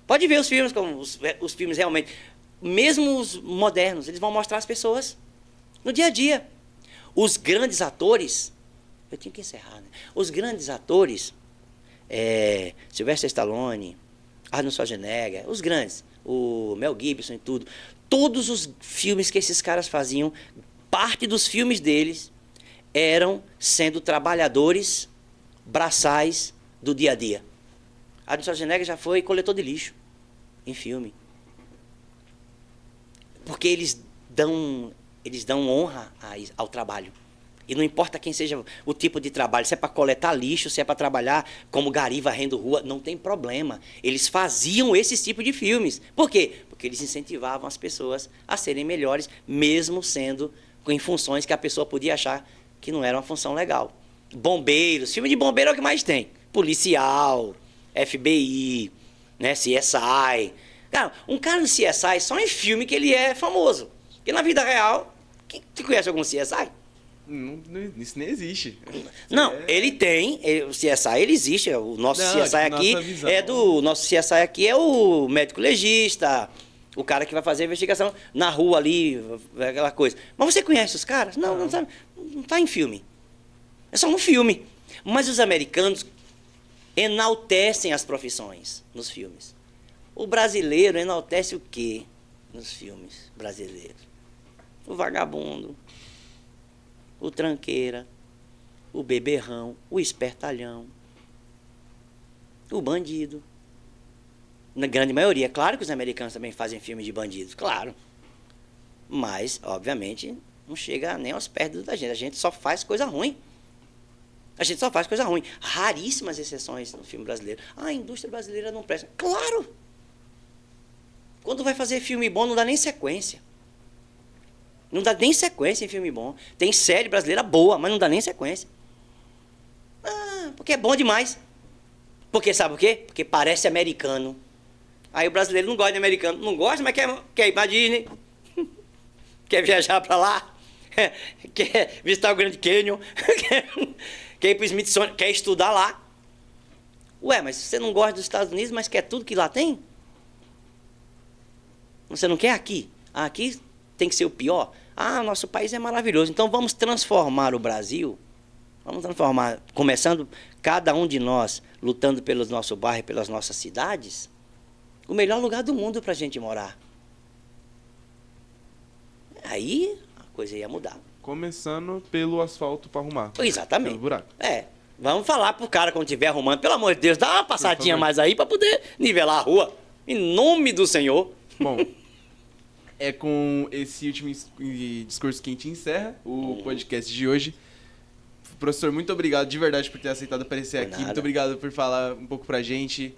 Pode ver os filmes, como os filmes realmente... Mesmo os modernos, eles vão mostrar as pessoas no dia a dia. Os grandes atores, eu tinha que encerrar, né? Os grandes atores, Sylvester Stallone, Arnold Schwarzenegger, os grandes, o Mel Gibson e tudo, todos os filmes que esses caras faziam, parte dos filmes deles eram sendo trabalhadores braçais do dia a dia. Arnold Schwarzenegger já foi coletor de lixo em filme. Porque eles dão honra ao trabalho. E não importa quem seja o tipo de trabalho, se é para coletar lixo, se é para trabalhar como gari varrendo rua, não tem problema. Eles faziam esse tipo de filmes. Por quê? Porque eles incentivavam as pessoas a serem melhores, mesmo sendo em funções que a pessoa podia achar que não era uma função legal. Bombeiros, filme de bombeiro é o que mais tem. Policial, FBI, né, CSI... Cara, um cara no CSI só em filme que ele é famoso. Porque na vida real, tu conhece algum CSI? Isso nem existe. Não, ele tem, o CSI ele existe. O nosso CSI aqui nosso CSI aqui é o médico legista, o cara que vai fazer a investigação na rua ali, aquela coisa. Mas você conhece os caras? Não sabe, não tá em filme. É só um filme. Mas os americanos enaltecem as profissões nos filmes. O brasileiro enaltece o quê nos filmes brasileiros? O vagabundo, o tranqueira, o beberrão, o espertalhão, o bandido. Na grande maioria. Claro que os americanos também fazem filmes de bandidos, claro. Mas, obviamente, não chega nem aos pés da gente. A gente só faz coisa ruim. A gente só faz coisa ruim. Raríssimas exceções no filme brasileiro. Ah, a indústria brasileira não presta. Claro! Quando vai fazer filme bom, não dá nem sequência. Não dá nem sequência em filme bom. Tem série brasileira boa, mas não dá nem sequência. Ah, porque é bom demais. Porque sabe o quê? Porque parece americano. Aí o brasileiro não gosta de americano. Não gosta, mas quer ir pra Disney. Quer viajar pra lá. Quer visitar o Grand Canyon. Quer ir pro Smithsonian. Quer estudar lá. Ué, mas você não gosta dos Estados Unidos, mas quer tudo que lá tem? Você não quer aqui? Aqui tem que ser o pior? Ah, nosso país é maravilhoso. Então vamos transformar o Brasil. Vamos transformar, começando cada um de nós lutando pelo nosso bairro e pelas nossas cidades, o melhor lugar do mundo para a gente morar. Aí a coisa ia mudar. Começando pelo asfalto para arrumar. Exatamente. Pelo buraco. Vamos falar pro cara quando estiver arrumando, pelo amor de Deus, dá uma passadinha mais aí para poder nivelar a rua. Em nome do Senhor. Bom, é com esse último discurso que a gente encerra o podcast de hoje. Professor, muito obrigado de verdade por ter aceitado aparecer Por aqui. nada. Muito obrigado por falar um pouco pra gente.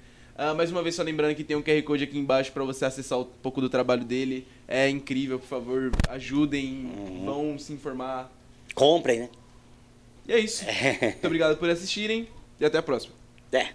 Mais uma vez, só lembrando que tem um QR Code aqui embaixo para você acessar um pouco do trabalho dele. É incrível, por favor, ajudem, vão se informar. Comprem, né? E é isso. Muito obrigado por assistirem e até a próxima. É.